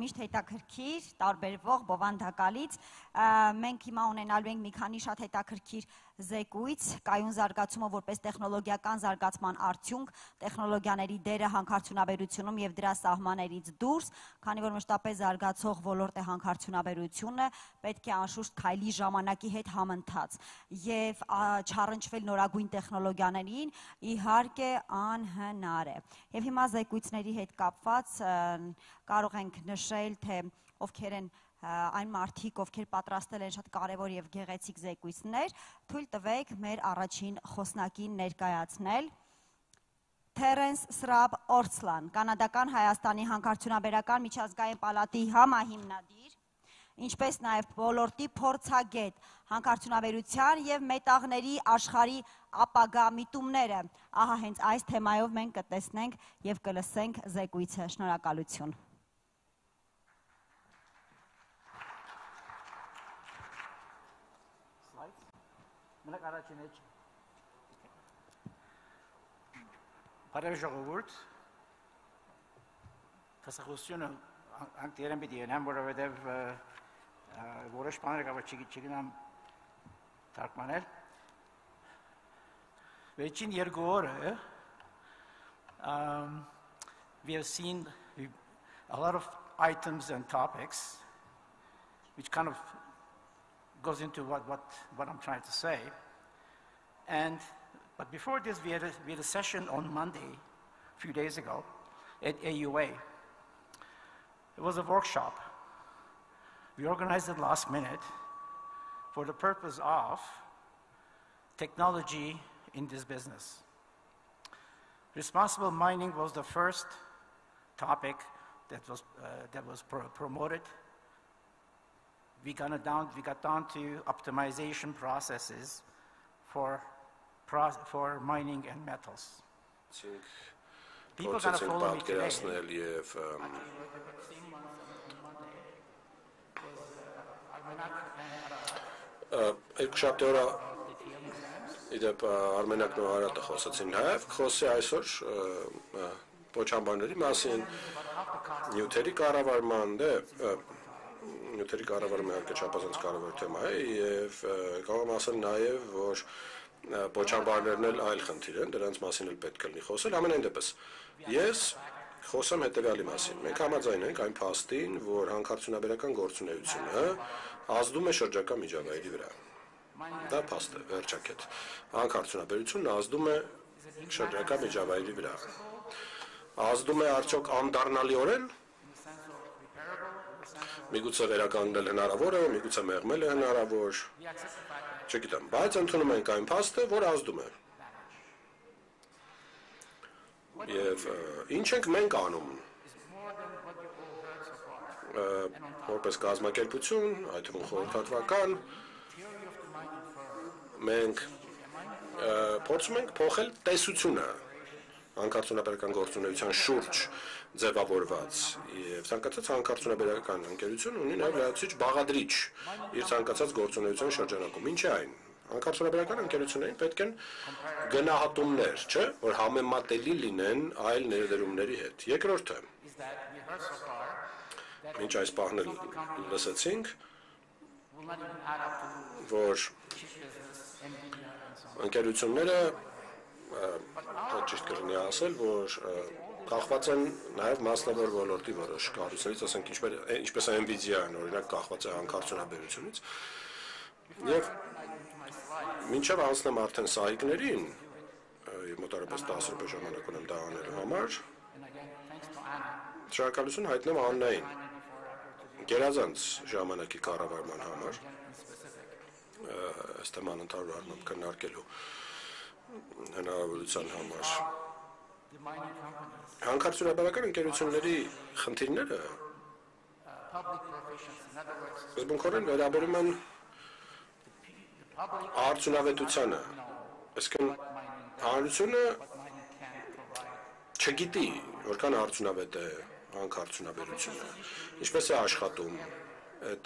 Միշտ հետաքրքիր, տարբերվող, բովանդակալից, մենք հիմա ունենալու ենք մի քանի շատ հետաքրքիր զեկույց, կայուն զարգացումը որպես տեխնոլոգիական զարգացման արդյունք, տեխնոլոգիաների դերը հանքարդյունաբերությունում եւ դրա սահմաններից դուրս, քանի որ մշտապես զարգացող ոլորտ է հանքարդյունաբերությունը, պետք է անշուշտ քայլի ժամանակի հետ համընթաց եւ չառընչվել նորագույն տեխնոլոգիաներին իհարկե անհնար է։ Եվ հիմա զեկույցների հետ կապված կարող ենք նշել, թե ովքեր են այն մարդիկ, ովքեր պատրաստել են շատ կարևոր եւ գեղեցիկ զեկույցներ, թույլ տվեք մեր առաջին խոսնակին ներկայացնել։ Թերենս Սրաբ Օրցլան, կանադական Հայաստանի հանքարդյունաբերական միջազգային պալատի համահիմնադիր, ինչպես նաեւ ոլորտի փորձագետ, հանքարդյունաբերության եւ մետաղների աշխարհի ապագա միտումները։ Ահա հենց այս թեմայով մենք կտեսնենք եւ կլսենք զեկույցը։ Շնորհակալություն։ Մնաք առաջին էջ։ Բարև ժողովուրդ։ Տասախոսությունը անկերեն պիտի ենեմ, որովհետև որոշ բաներ կապը չգնամ թարգմանել։ Վերջին երկու օրը we have seen a lot of items and topics which kind of goes into what I'm trying to say. But before this, we had a session on Monday, a few days ago, at AUA. It was a workshop. We organized it last minute for the purpose of technology in this business. Responsible mining was the first topic that was promoted. We got down to optimization processes for mining and metals. People kind of follow me today. Իդեպ Արմենակն ու Արարատը խոսեցին նաև, խոսի այսօր պոչամբարների մասին, նյութերի կառավարման, նյութերի կառավարումը իհարկե չափազանց կարևոր թեմա է եւ կարող եմ ասել նաեւ որ պոչամբարներն էլ այլ խնդիր են, դրանց մասին էլ պետք է լինի խոսել, ամենայն դեպս ես խոսեմ հետեւյալի մասին։ Մենք համաձայն ենք այն փաստին, որ հանքարդյունաբերական գործունեությունը ազդում է շրջակա միջավայրի վրա։ Դա փաստ է, վերջակետ։ Հանքարդյունաբերությունն ազդում է շրջակա միջավայրի վրա։ Ազդում է արդյոք անդառնալիորեն։ Միգուցե վերականգնել հնարավոր է, միգուցե մեղմել է հնարավոր, չգիտեմ, բայց ընդունում ենք այն փաստը, որ ազդում է։ Եվ ինչ ենք մենք անում որպես կազմակերպություն, այդ թվում խորհրդատվական, մենք փորձում ենք փոխել տեսությունը հանքարդյունաբերական գործունեության շուրջ ձևավորված եւ ցանկացած հանքարդյունաբերական ընկերություն ունի նաեւ լրացուցիչ բաղադրիչ իր ցանկացած գործունեության շրջանակում։ Ինչ է այն։ Հանքարդյունաբերական ընկերություններին պետք են գնահատումներ, չէ՞, որ համեմատելի լինեն այլ ներդրումների հետ։ Երկրորդը, մինչ այս պահն լսեցինք, որ ընկերությունները ճիշտ կլինի ասել, որ կախված են նաև մասնավոր ոլորտի որոշ կառույցներից, ասենք ինչպես Nvidia-ն օրինակ կախված է հանքարդյունաբերությունից, եւ մինչև անցնեմ արդեն սահիկներին, եւ մոտավորապես 10 րոպե ժամանակ ունեմ դա անելու համար, շնորհակալություն հայտնեմ Աննային, գերազանց ժամանակի կառավարման համար, այս թեման ընդհանուր առմամբ քննարկելու հնարավորության համար։ Հանքարդյունաբերական ընկերությունների խնդիրները սկզբունքորեն վերաբերում են արդյունավետությանը, այսինքն հանրությունը չգիտի որքան արդյունավետ է հանքարդյունաբերությունը, ինչպես է աշխատում, այդ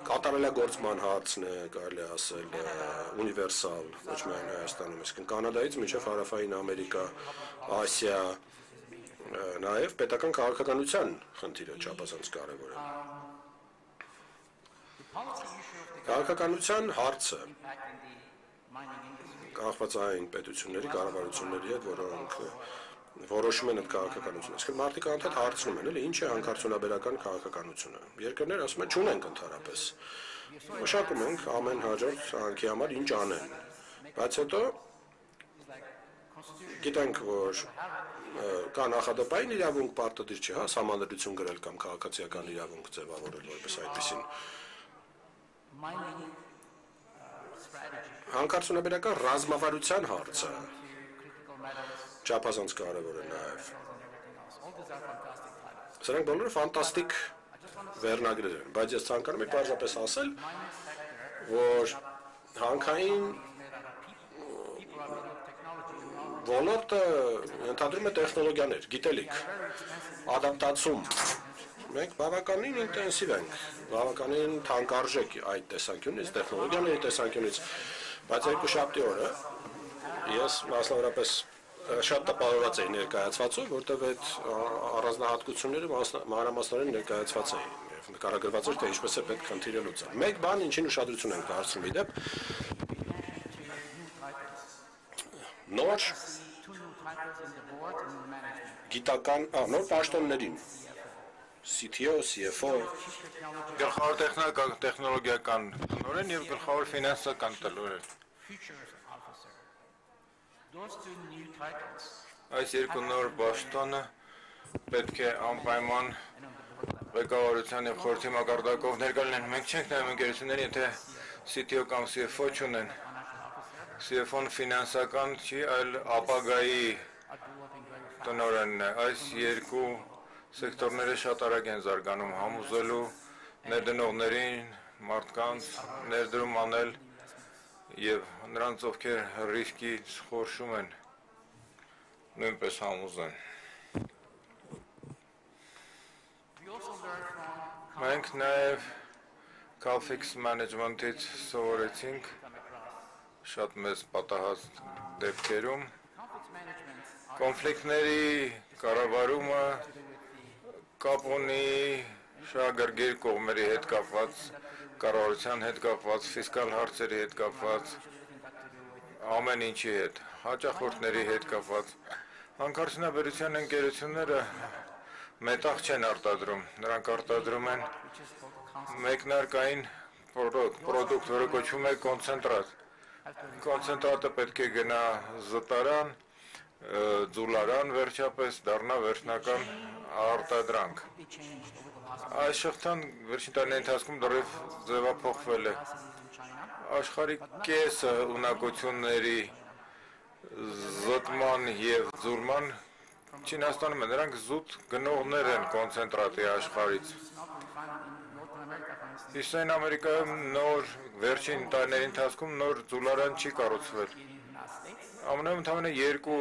կատարելագործման հարցն է, կարելի է ասել, ունիվերսալ, ոչ միայն Հայաստանում, այսինքն Կանադայից մինչև Հարավային Ամերիկա, Ասիա, Նաև պետական քաղաքականության խնդիրը չափազանց կարևոր է։ Քաղաքականության հարցը կախված այն պետությունների, կառավարությունների հետ, որոնք որոշում են այդ քաղաքականությունը։ Իսկ մարդիկ անդադ հարցնում են, էլի ինչ է հանքարդյունաբերական քաղաքականությունը։ Երկրներ ասում են չունենք ընդհանրապես։ Մշակում ենք ամեն հաջորդ հանքի համար ինչ անեն։ Բայց հետո գիտենք, որ կա նախադեպային իրավունք պարտադիր չի, հա, համանդրություն գրել կամ քաղաքացիական իրավունք ձևավորել որպես այդպեսին։ Հանքարդյունաբերական ռազմավարության հարցը չափազանց կարևոր է նաև։ Սրանք բոլորը ֆանտաստիկ վերնագրեր են, բայց ես ցանկանում եմ պարզապես ասել, որ հանքային ոլորտը ընդհանրում է տեխնոլոգիաներ, գիտելիք, ադապտացում։ Մենք բավականին ինտենսիվ ենք, բավականին թանկարժեք այդ տեսանկյունից, տեխնոլոգիաների տեսանկյունից, բայց երկուշաբթի օրը ես մասնավորապես շատ տպավորված էի ներկայացվածով, որտեղ այդ առանձնահատկությունները մանրամասնորեն ներկայացված էին եւ նկարագրված էր, թե ինչպես է պետք խնդիրը լուծել։ Մեկ բան, ինչին ուշադրություն ենք դարձնում իդեպ, նոր գիտական, նոր պաշտոններին, CTO, CFO, գլխավոր տեխնոլոգիական տնօրեն եւ գլխավոր ֆինանսական տնօրեն։ Այս երկու նոր պաշտոնը պետք է անպայման ղեկավարության եւ խորհրդի մակարդակով ներկայացնեն։ Մենք չենք նայում ընկերություններին, եթե CTO կամ CFO չունեն։ CFO-ն ֆինանսական չի, այլ ապագայի տնօրենն է։ Այս երկու սեկտորները շատ արագ են զարգանում, համոզելու ներդնողներին, մարդկանց ներդրում անել եւ նրանց, ովքեր ռիսկից խորշում են, նույնպես համոզեն։ Մենք նաեւ Calfix Management-ից սովորեցինք շատ մեծ պատահած դեպքերում կոնֆլիկտների կառավարումը կապ ունի շահագրգիռ կողմերի հետ կապված, կառավարության հետ կապված, ֆիսկալ հարցերի հետ կապված, ամեն ինչի հետ, հաճախորդների հետ կապված։ Հանքարդյունաբերության ընկերությունները մետաղ չեն արտադրում, նրանք արտադրում են մեկնարկային պրոդուկտ, որը կոչվում է կոնցենտրատ։ Կոնցենտրատը պետք է գնա զտարան, ձուլարան վերջապես դառնա վերջնական արտադրանք։ Այս շղթան վերջին տարիների ընթացքում դեռև ձևափոխվել է։ Աշխարհի կեսը ունակությունների զտման եւ ձուլման Չինաստանում են, նրանք զուտ գնողներ են կոնցենտրատի աշխարհից։ Հյուսիսային Ամերիկայում նոր վերջին տարիների ընթացքում նոր ձուլարան չի կառուցվել։ ԱՄՆ-ում ընդամենը 2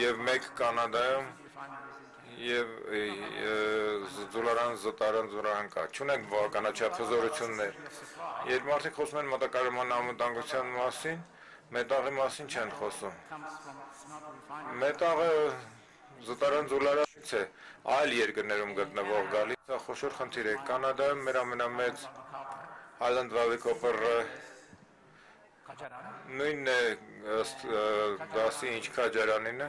եւ 1 Կանադայում եւ ձուլարան, զտարան կա։ Չունենք բավականաչափ հզորություններ։ Երբ մարդիկ խոսում են մատակարարման անվտանգության մասին, մետաղի մասին չեն խոսում։ Մետաղը զտարան ձուլարանից է այլ երկրներում գտնվող գալիս, սա խոշոր խնդիր է։ Կանադայում մեր ամենամեծ Highland Valley Copper-ը նույնն է ըստ դասի ինչ քաջարանին է։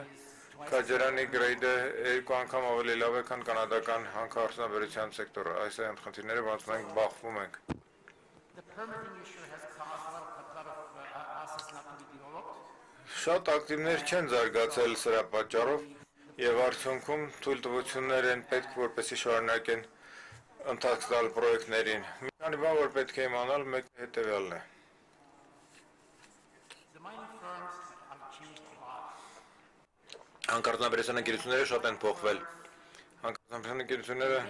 Քաջարանի գրեյդը 2 անգամ ավելի լավ է, քան կանադական հանքարդյունաբերության սեկտորը։ Այս են խնդիրները, որոնց մենք բախվում ենք։ Շատ ակտիվներ չեն զարգացել սրա պատճառով եւ արդյունքում թույլտվություններ են պետք, որպեսզի շարունակեն ընթացք տալ պրոյեկտներին։ Մի քանի բան, որ պետք է իմանալ, մեկը հետեւյալն է։ Հանքարդյունաբերության ընկերությունները շատ են փոխվել։ Հանքարդյունաբերության ընկերությունները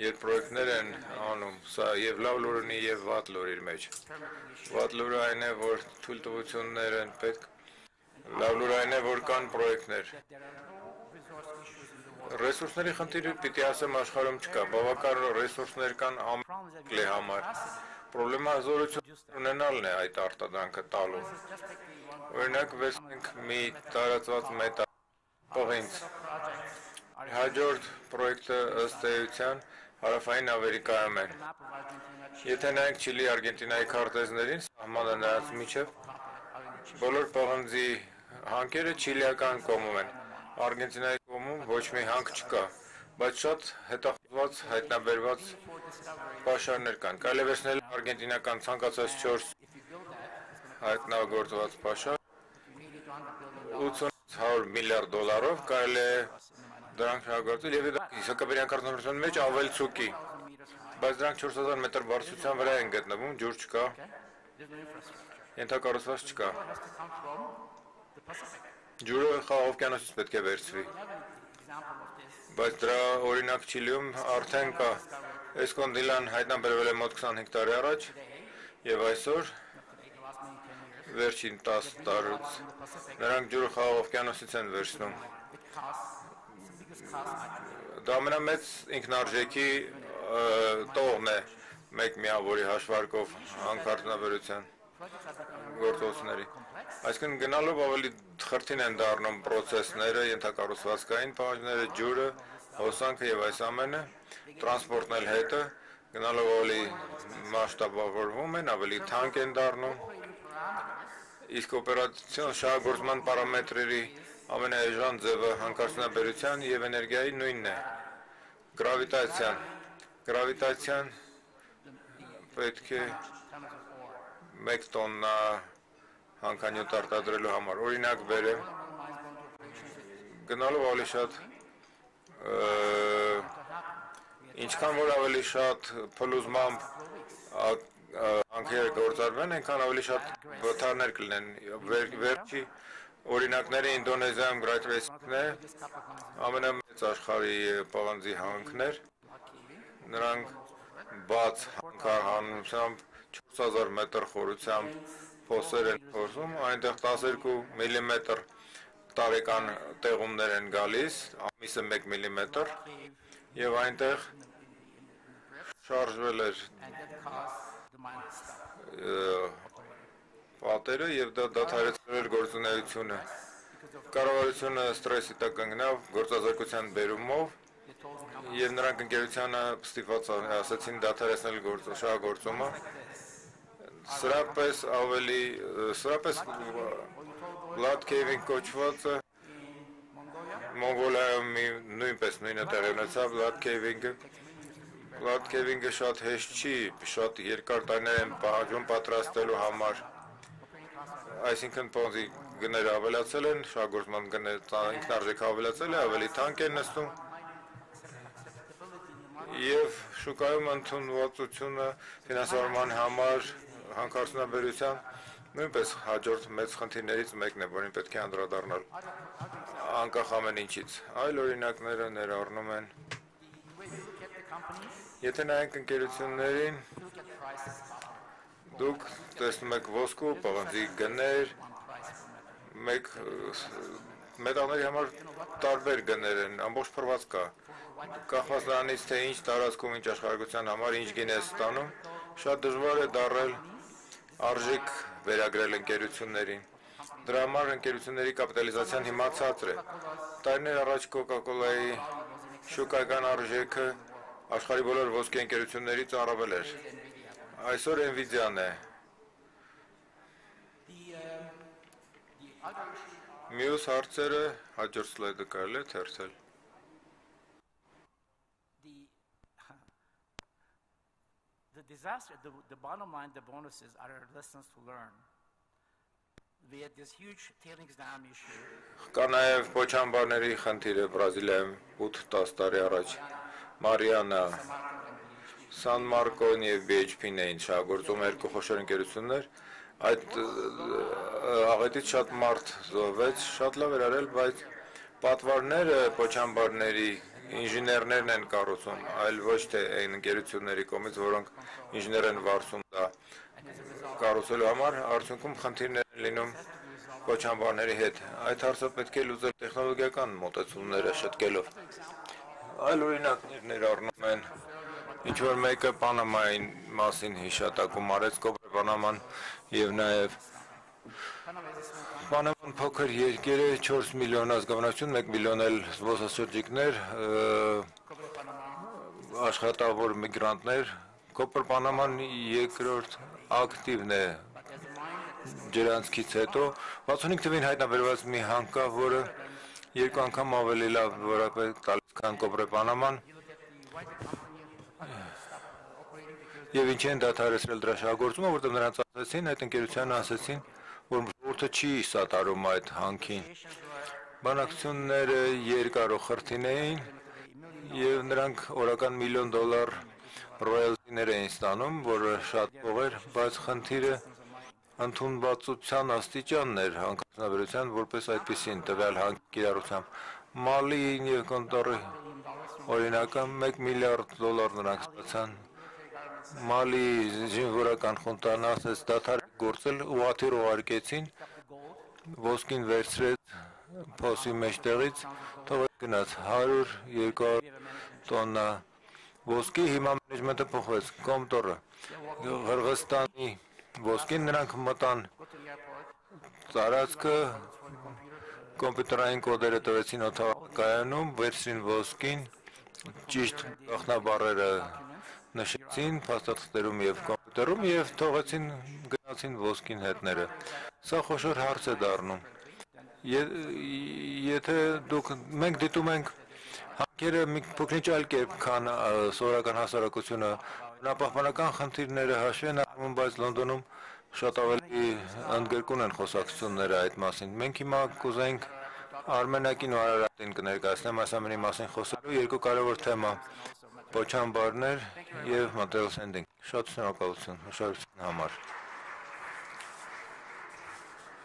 երբ պրոյեկտներ են անում, սա եւ լավ լուր ունի եւ վատ լուր իր մեջ։ Վատ լուրը այն է, որ թույլտվություններ են պետք։ Լավ լուրը այն է, որ կան պրոյեկտներ։ Ռեսուրսների խնդիրը պիտի ասեմ աշխարհում չկա, բավական ռեսուրսներ կան ամենի համար։ Պրոբլեմը հզորություն ունենալն է այդ արտադրանքը տալու։ Օրինակ վերցնենք մի տարածված մետաղ պղինձ։ Հաջորդ պրոյեկտը ըստ էության հարավային Ամերիկայում են։ Եթե նայենք Չիլի, Արգենտինայի քարտեզներին, սահմանը նրանց միջև, բոլոր պղնձի հանքերը չիլիական կողմում են։ Արգենտինայի կողմում ոչ մի հանք չկա, բայց շատ հետախուզված հայտնաբերված պաշարներ կան։ Կարելի է վերցնել արգենտինական ցանկացած 4 հայտնագործված պաշար 80-100 միլիարդ դոլարով կարելի է դրանք շահագործել եւ իսկական կառավարության մեջ ավելցուկի, բայց դրանք 4000 մետր բարձրության վրա են գտնվում, ջուր չկա, ենթակառուցված չկա։ Ջուրը Խաղաղ օվկիանոսից պետք է վերցվի, բայց դրա օրինակ Չիլիում արդեն կա։ Էսկոնդիլան հայտնաբերվել է մոտ 25 տարի առաջ եւ այսօր վերջին 10 տարուց նրանք ջուրը Խաղաղ օվկիանոսից են վերցնում։ Դա ամենամեծ ինքնարժեքի տողն է մեկ միավորի հաշվարկով հանքարդյունաբերության գործողությունների։ Այսինքն գնալով ավելի խրթին են դառնում պրոցեսները, ենթակառուցվածքային պահանջները, ջուրը, հոսանքը եւ այս ամենը, տրանսպորտն էլ հետը, գնալով ավելի մասշտաբավորվում են, ավելի թանկ են դառնում։ Իսկ օպերացիոն շահագործման պարամետրերի ամենաէժան ձևը հանքարդյունաբերության եւ էներգիայի նույնն է։ Գրավիտացիան պետք է 1 տոննա հանքանյութ արտադրելու համար։ Օրինակ բերեմ, գնալով ավելի շատ ինչքան որ ավելի շատ փլուզմամբ հանքերը գործարվեն, այնքան ավելի շատ վթարներ կլինեն։ Վերջի օրինակները Ինդոնեզիայում գրավիտացիան է, ամենամեծ աշխարհի պղնձի հանքներ, նրանք բաց հանքահանությամբ 4000 մետր խորությամբ փոսեր են փորձում, այնտեղ 12 միլիմետր տարեկան տեղումներ են գալիս, ամիսը 1 միլիմետր, եւ այնտեղ շարժվել էր պատերը եւ դա դադարեցրել էր գործունեությունը։ Կառավարությունը ստրեսի տակ կանգնավ գործազրկության բերումով եւ նրանք ընկերությանը ստիպված ասացին դադարեցնել շահագործումը։ Սրապես Blood caving կոչվածը Մոնղոլիայում նույնպես նույնը տեղի ունեցավ Blood caving-ը շատ հեշտ չի, շատ երկար տարիներ են պահանջում պատրաստելու համար։ Այսինքն պոնզի գները ավելացել են, շահագործման ինքնարժեքը ավելացել է, ավելի թանկ են նստում եւ շուկայում ընդունվածությունը ֆինանսավորման համար հանքարդյունաբերության նույնպես հաջորդ մեծ խնդիրներից մեկն է, որին պետք է անդրադառնալ անկախ ամեն ինչից։ Այլ օրինակները ներառնում են Եթե նայենք ընկերություններին, դուք տեսնում եք ոսկու, պղնձի գներ, մետաղների համար տարբեր գներ են, ամբողջ փռված կա։ Կախված նրանից, թե ինչ տարածքում, ինչ աշխարհագրության համար, ինչ գին է ստանում, շատ դժվար է դառել արժեք վերագրել ընկերություններին։ Դրա համար ընկերությունների կապիտալիզացիան հիմա ցածր է։ Տարիներ առաջ Coca-Cola-ի շուկայական արժեքը աշխարհի բոլոր ոսկե ընկերություններից առավել էր։ Այսօր Nvidia-ն է։ Մյուս հարցերը հաջորդ սլայդը կարելի է թերթել։ The disaster, the bottom line, the bonuses are lessons to learn. We had this huge tailings dam issue. Կա նաև փոչամբարների խնդիրը Բրազիլիայում 8-10 տարի առաջ։ Մարիանա, San Marco-ն եւ BHP-ն էին շահագործում երկու խոշոր ընկերություններ։ Այդ աղետից շատ մարդ զոհվեց, շատ լավ էր արել, բայց պատվարները փոչամբարների ինժեներներն են կառուցում, այլ ոչ թե այն ընկերությունների կողմից, որոնք ինժեներ են վարձում դա կառուցելու համար, արդյունքում խնդիրներ են լինում փոչամբարների հետ։ Այդ հարցը պետք է լուծել տեխնոլոգիական մոտեցումները շտկելով։ Այլ օրինակներ ներառնում են ինչ-որ մեկը Պանամայի մասին հիշատակում արեց Կոբրե Պանաման եւ նաեւ Պանաման փոքր երկեր է, 4 միլիոն ազգանություն, 1 միլիոն էլ զբոսաշրջիկներ, աշխատավոր միգրանտներ, Կոպր Պանաման երկրորդ ակտիվն է ջրանցքից հետո, 65 թվին հայտնաբերված մի հանք կա, որը երկու անգամ ավելի լավ որակը տալիս քան Կոպր Պանաման, եւ ինչ են դադարեցրել դրա շահագործումը, որտեղ նրանց ասացին, այդ ընկերությանը ասացին, որ ժողովուրդը չի սատարում այդ հանքին։ Բանակցությունները երկար ու խրթին էին եւ նրանք օրական $1 միլիոն ռոյալտիներ էին ստանում, որը շատ փող էր, բայց խնդիրը ընդունվածության աստիճանն էր հանքարդյունաբերության որպես այդպեսին տվյալ հանքի կիրառությամբ։ Մալին եւ Կոնտորի օրինակը $1 միլիարդ նրանք ստացան։ Մալի զինվորական խունտան ասեց դադար գործել ուղղաթիռ ուղարկեցին, ոսկին վերցրեց փոսի մեջտեղից, թողեց գնաց 100-200 տոննա ոսկի, հիմա մենեջմենտը փոխվեց, Կոմտորը, Ղրղստանի ոսկին նրանք մտան տարածքը, կոմպյուտերային կոդերը տվեցին օդակայանում, վերցրին ոսկին, ճիշտ գաղտնաբառերը նշեցին փաստաթղթերում եւ կոմպյուտերում եւ թողեցին գնացին ոսկին հետները։ Սա խոշոր հարց է դառնում։ Եթե մենք դիտում ենք հանքերը մի փոքրինչ այլ կերպ, քան սովորական հասարակությունը, բնապահպանական խնդիրները հաշվի են առնում, բայց Լոնդոնում շատ ավելի ընդգրկուն են խոսակցությունները այդ մասին։ Մենք հիմա կուզենք Արմենակին ու Արարատին կներկայացնեմ այս ամենի մասին խոսելու երկու կարևոր թեմա՝ Պոչամբարներ եւ material sending։ Շատ շնորհակալություն հաշվառության համար։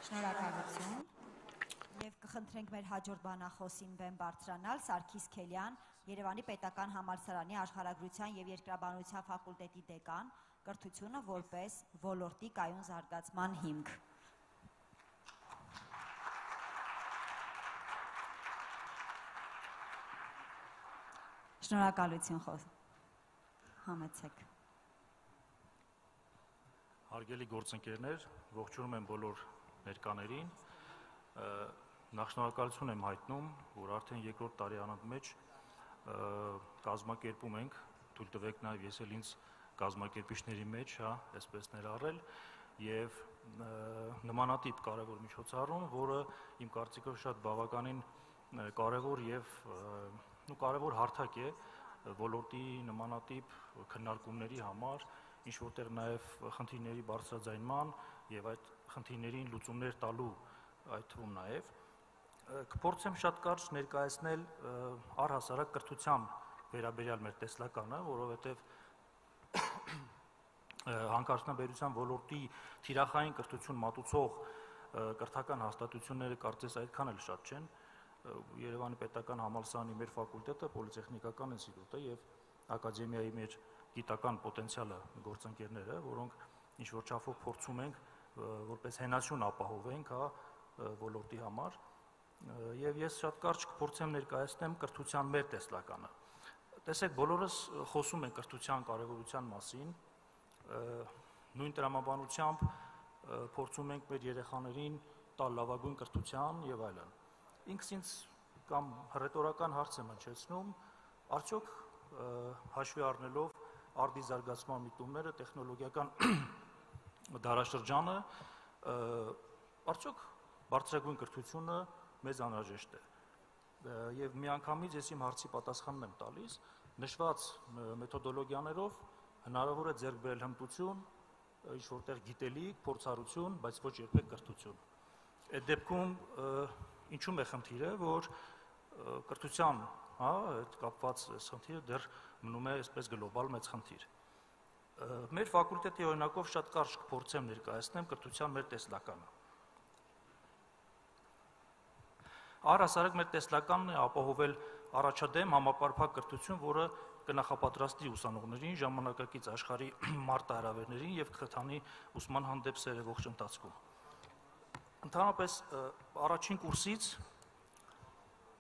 Շնորհակալություն։ Եվ կխնդրենք մեր հաջորդ բանախոսին բեմ բարձրանալ Սարգիս Քելյան, Երևանի Պետական Համալսարանի Աշխարհագրության եւ Երկրաբանության ֆակուլտետի դեկան, կրթությունը որպես ոլորտի կայուն զարգացման հիմք։ Շնորհակալություն համեցեք։ Հարգելի գործընկերներ, ողջունում եմ բոլոր ներկաներին։ Նախ շնորհակալություն եմ հայտնում, որ արդեն երկրորդ տարի անընդմեջ մեջ կազմակերպում ենք, թույլ տվեք նաև ես էլ ինձ կազմակերպիչների մեջ, այսպես ներառել եւ նմանատիպ կարևոր միջոցառում, որը իմ կարծիքով շատ բավականին կարևոր եւ կարևոր հարթակ է ոլորտի նմանատիպ քննարկումների համար, ինչ որտեղ նաև խնդիրների բարձրաձայնման եւ այդ խնդիրներին լուծումներ տալու այդ թվում նաև կփորձեմ շատ կարճ ներկայացնել առհասարակ կրթության վերաբերյալ մեր տեսլականը, որովհետեւ հանքարդյունաբերության ոլորտի թիրախային կրթություն մատուցող կրթական հաստատությունները կարծես այդքան էլ շատ չեն։ Երևանի Պետական Համալսարանի մեր ֆակուլտետը, Պոլիտեխնիկական ինստիտուտը եւ ակադեմիայի մեր գիտական պոտենցիալը գործընկերները, որոնք ինչ որ չափով փորձում ենք որպես հենասյուն ապահովենք, ոլորտի համար, եւ ես շատ կարճ կփորձեմ ներկայացնեմ կրթության մեր տեսլականը։ Տեսեք, բոլորս խոսում ենք կրթության կարեւորության մասին, նույն տրամաբանությամբ փորձում ենք մեր երեխաներին տալ լավագույն կրթության եւ այլն։ Ինքս ինձ կամ հռետորական հարց եմ հնչեցնում, արդյոք հաշվի առնելով արդի զարգացման միտումները, տեխնոլոգիական դարաշրջանը, արդյոք բարձրագույն կրթությունը մեզ անհրաժեշտ է։ Եվ միանգամից ես իմ հարցի պատասխանն եմ տալիս, նշված մեթոդոլոգիաներով հնարավոր է ձեռք բերել հմտություն, ինչ որտեղ գիտելիք, փորձառություն, բայց ոչ երբեք կրթություն։ Այդ դեպքում ինչու՞մ է խնդիրը, որ կրթության, այդ կապված խնդիրը դեռ մնում է այսպես գլոբալ մեծ խնդիր։ Մեր ֆակուլտետի օրինակով շատ կարճ կփորձեմ ներկայացնեմ կրթության մեր տեսլականը։ Առհասարակ մեր տեսլականն է ապահովել առաջադեմ համապարփակ կրթություն, որը կնախապատրաստի ուսանողներին ժամանակակից աշխարհի մարտահրավերներին եւ կխթանի ուսման հանդեպ սերը ողջ ընթացքում։ Ընդհանրապես առաջին կուրսից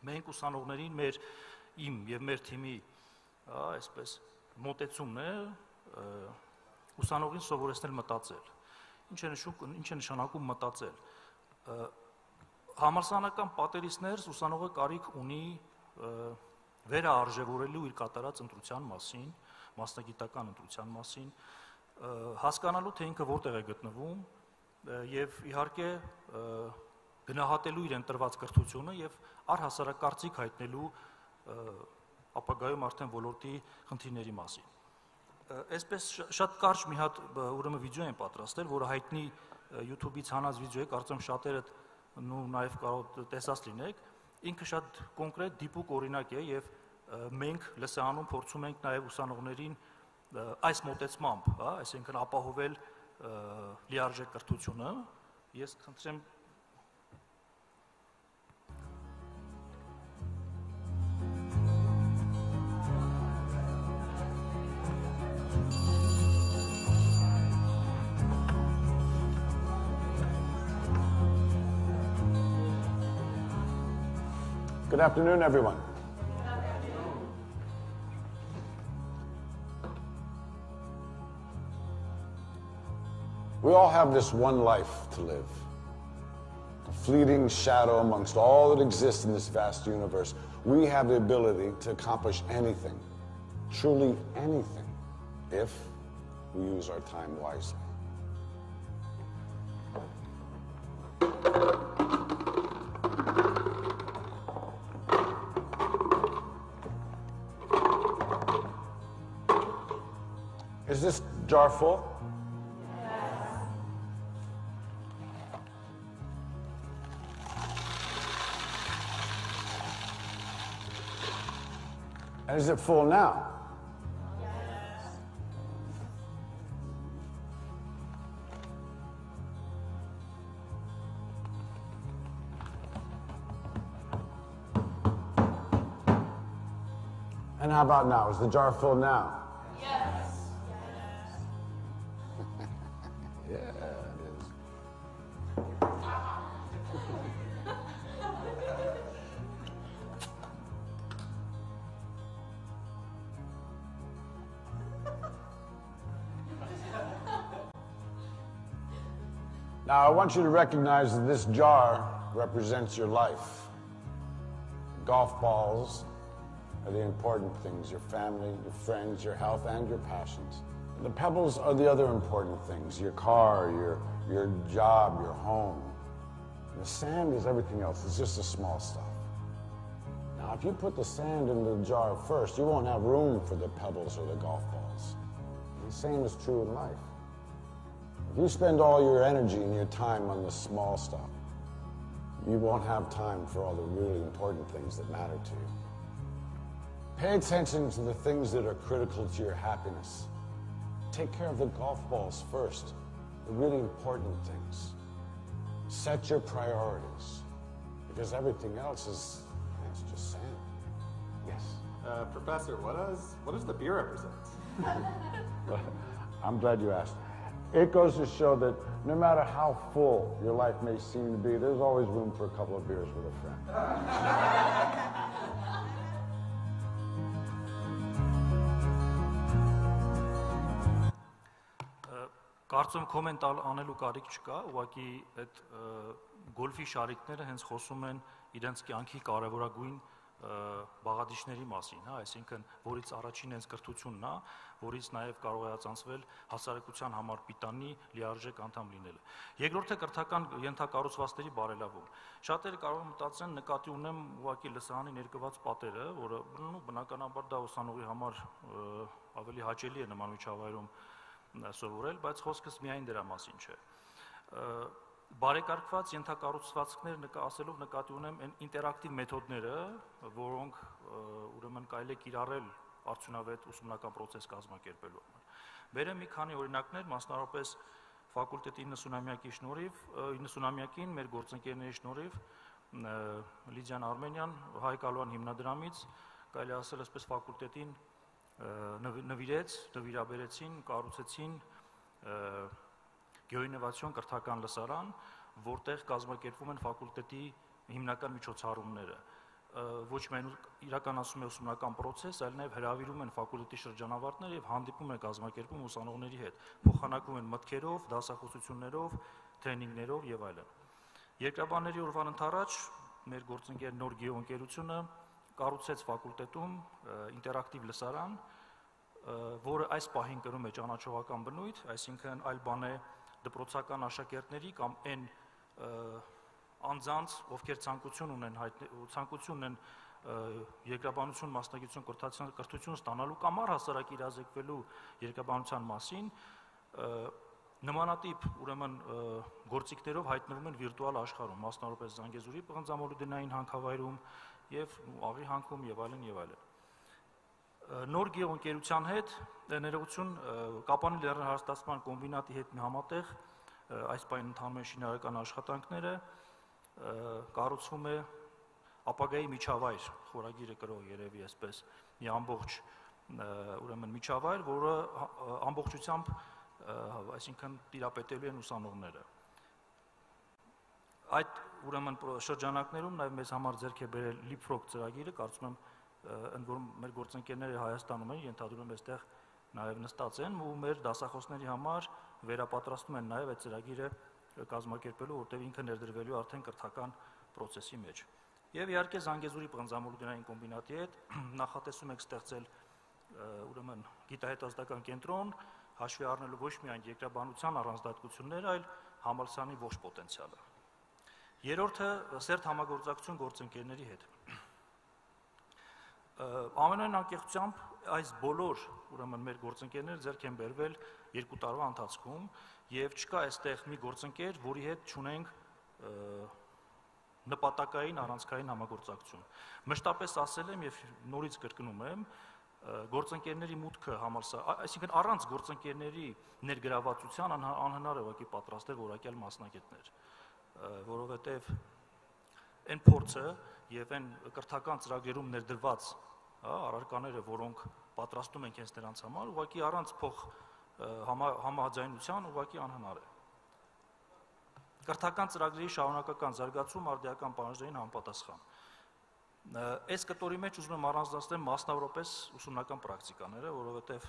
մենք ուսանողներին իմ եւ մեր թիմի այսպես մոտեցումն է ուսանողին սովորեցնել մտածել։ Ինչ է նշանակում մտածել։ Համալսարանական պատերիստներ ուսանողը կարիք ունի վերաարժևորելու իր կատարած ընտրության մասին, մասնագիտական ընտրության մասին, հասկանալու թե ինքը որտեղ է գտնվում եւ իհարկե գնահատելու իր ընտրված կրթությունը եւ առհասարակ կարծիք հայտնելու ապագայում արդեն ոլորտի խնդիրների մասին։ Այսպես շատ կարճ մի հատ ուրեմն վիդեո եմ պատրաստել, որը հայտնի YouTube-ից հանած վիդեո է, կարծեմ շատերդ նաև կարող տեսած լինեք, ինքը շատ կոնկրետ դիպուկ օրինակ է եւ մենք լսարանում փորձում ենք նաև ուսանողներին այս մոտեցմամբ, այսինքն ապահովել լիարժեք կրթությունը, ես խնդրեմ Good afternoon, everyone. We all have this one life to live, a fleeting shadow amongst all that exists in this vast universe. We have the ability to accomplish anything, truly anything, if we use our time wisely. Is this jar full? Yes. And is it full now? Yes. And how about now? Is the jar full now? Now, I want you to recognize that this jar represents your life. Golf balls are the important things, your family, your friends, your health, and your passions. The pebbles are the other important things, your car, your job, your home. And the sand is everything else. It's just the small stuff. Now, if you put the sand in the jar first, you won't have room for the pebbles or the golf balls. And the same is true in life. If you spend all your energy and your time on the small stuff, you won't have time for all the really important things that matter to you. Pay attention to the things that are critical to your happiness. Take care of the golf balls first, the really important things. Set your priorities, because everything else is just sand. Yes? Professor, what does the beer represent? I'm glad you asked. It goes to show that no matter how full your life may seem to be, there's always room for a couple of beers with a friend. Կարծում կոմենտ անելու կարիք չկա, ուղղակի այդ գոլֆի շարիկները հենց խոսում են իրենց կյանքի կարևորագույն բաղադրիչների մասին, այսինքն որից առաջին հենց կրթությունն է, որից նաև կարող է ածանցվել հասարակության համար պիտանի լիարժեք անդամ լինելը։ Երկրորդը կրթական ենթակառուցվածքների բարելավում։ Շատերը կարող են մտածեն նկատի ունեմ ուղղակի լսարանի ներկված պատերը, որը բնականաբար դա ուսանողի համար ավելի հաճելի է նման միջավայրում սովորել, բայց խոսքս միայն դրա մասին չէ։ Բարեկարգված ենթակառուցվածքներ ասելով նկատի ունեմ այն ինտերակտիվ մեթոդները, որոնք ուրեմն կարելի է կիրառել արդյունավետ ուսումնական process կազմակերպելու համար։ Բերեմ մի քանի օրինակներ, մասնավորապես ֆակուլտետի 90-ամյակի շնորհիվ, 90-ամյակին մեր գործընկերների շնորհիվ Լիդիան Արմենյան, Հայկ Ալուան հիմնադրամից, կարելի ասել այսպես ֆակուլտետին նվիրաբերեցին, կառուցեցին գեոինովացիոն կրթական լսարան, որտեղ կազմակերպվում են ֆակուլտետի հիմնական միջոցառումները։ ոչ միայն իրականացում է ուսումնական process, այլ նաև հրավիրում են ֆակուլտետի շրջանավարտներ եւ հանդիպում են կազմակերպում ուսանողների հետ, փոխանակում են մտքերով, դասախոսություններով, տրեյնինգներով եւ այլն։ Երկրաբանների օրվան ընթരാճ մեր գործընկեր Նոր գեոընկերությունը կառուցեց ֆակուլտետում ինտերակտիվ լսարան, որը այս պահին կրում է ճանաչողական բնույթ, այսինքն այլ բան է դպրոցական աշակերտների կամ այն անձանց, ովքեր ցանկություն ունեն երկրաբանություն մասնագիտություն կրթություն ստանալու կամ առհասարակ իրազեկվելու երկրաբանության մասին, նմանատիպ ուրեմն գործիքներով հայտնվում են վիրտուալ աշխարհում, մասնավորապես Զանգեզուրի պղնձամոլուդենային հանքավայրում եւ Աղի հանքում եւ այլն եւ այլն։ Նոր գեոընկերության հետ ներողություն Կապանի լեռան հարստացման կոմբինատի հետ համատեղ այս պայն ընթանում են շինարարական աշխատանքները, կառուցվում է ապագայի միջավայր, խորագիրը կրող երևի այսպես մի ամբողջ ուրեմն միջավայր, որը ամբողջությամբ այսինքն տիրապետելու են ուսանողները։ Այդ ուրեմն շրջանակներում նաև մեզ համար ձեռք է բերել Leapfrog ծրագիրը, կարծում եմ ընդ որում մեր գործընկերները Հայաստանում են, ենթադրում եմ այստեղ նաև նստած են ու մեր դասախոսների համար վերապատրաստում են նաև այդ ծրագիրը կազմակերպելու, որտեղ ինքը ներդրվելու արդեն կրթական process-ի մեջ։ Եվ իհարկե Զանգեզուրի պղնձամոլուդենային կոմբինատի հետ նախատեսում ենք ստեղծել ուրեմն գիտահետազոտական կենտրոն, հաշվի առնելու ոչ միայն երկրաբանության առանձնահատկությունները, այլ համալսարանի ողջ պոտենցիալը։ Երրորդը սերտ համագործակցություն գործընկերների հետ։ Ամենայն անկեղծությամբ այս բոլոր ուրեմն մեր գործընկերները ձեռք են բերվել 2 տարվա ընթացքում եւ չկա այստեղ մի գործընկեր, որի հետ չունենք նպատակային առանցքային համագործակցություն։ Մշտապես ասել եմ եւ նորից կրկնում եմ, գործընկերների մուտքը այսինքն առանց գործընկերների ներգրավվածության անհնար է ուղղակի պատրաստել որակյալ մասնագետներ, որովհետեւ այն փորձը եւ այն կրթական ծրագրերում ներդրված առարկաները, որոնք պատրաստում ենք հենց նրանց համար, ուղղակի առանց փոխ համաձայնության ուղղակի անհնար է։ Կրթական ծրագրերի շարունակական զարգացում արդիական պահանջներին համապատասխան։ Այս կտորի մեջ ուզում եմ առանձնացնել մասնավորապես ուսումնական պրակտիկաները, որովհետև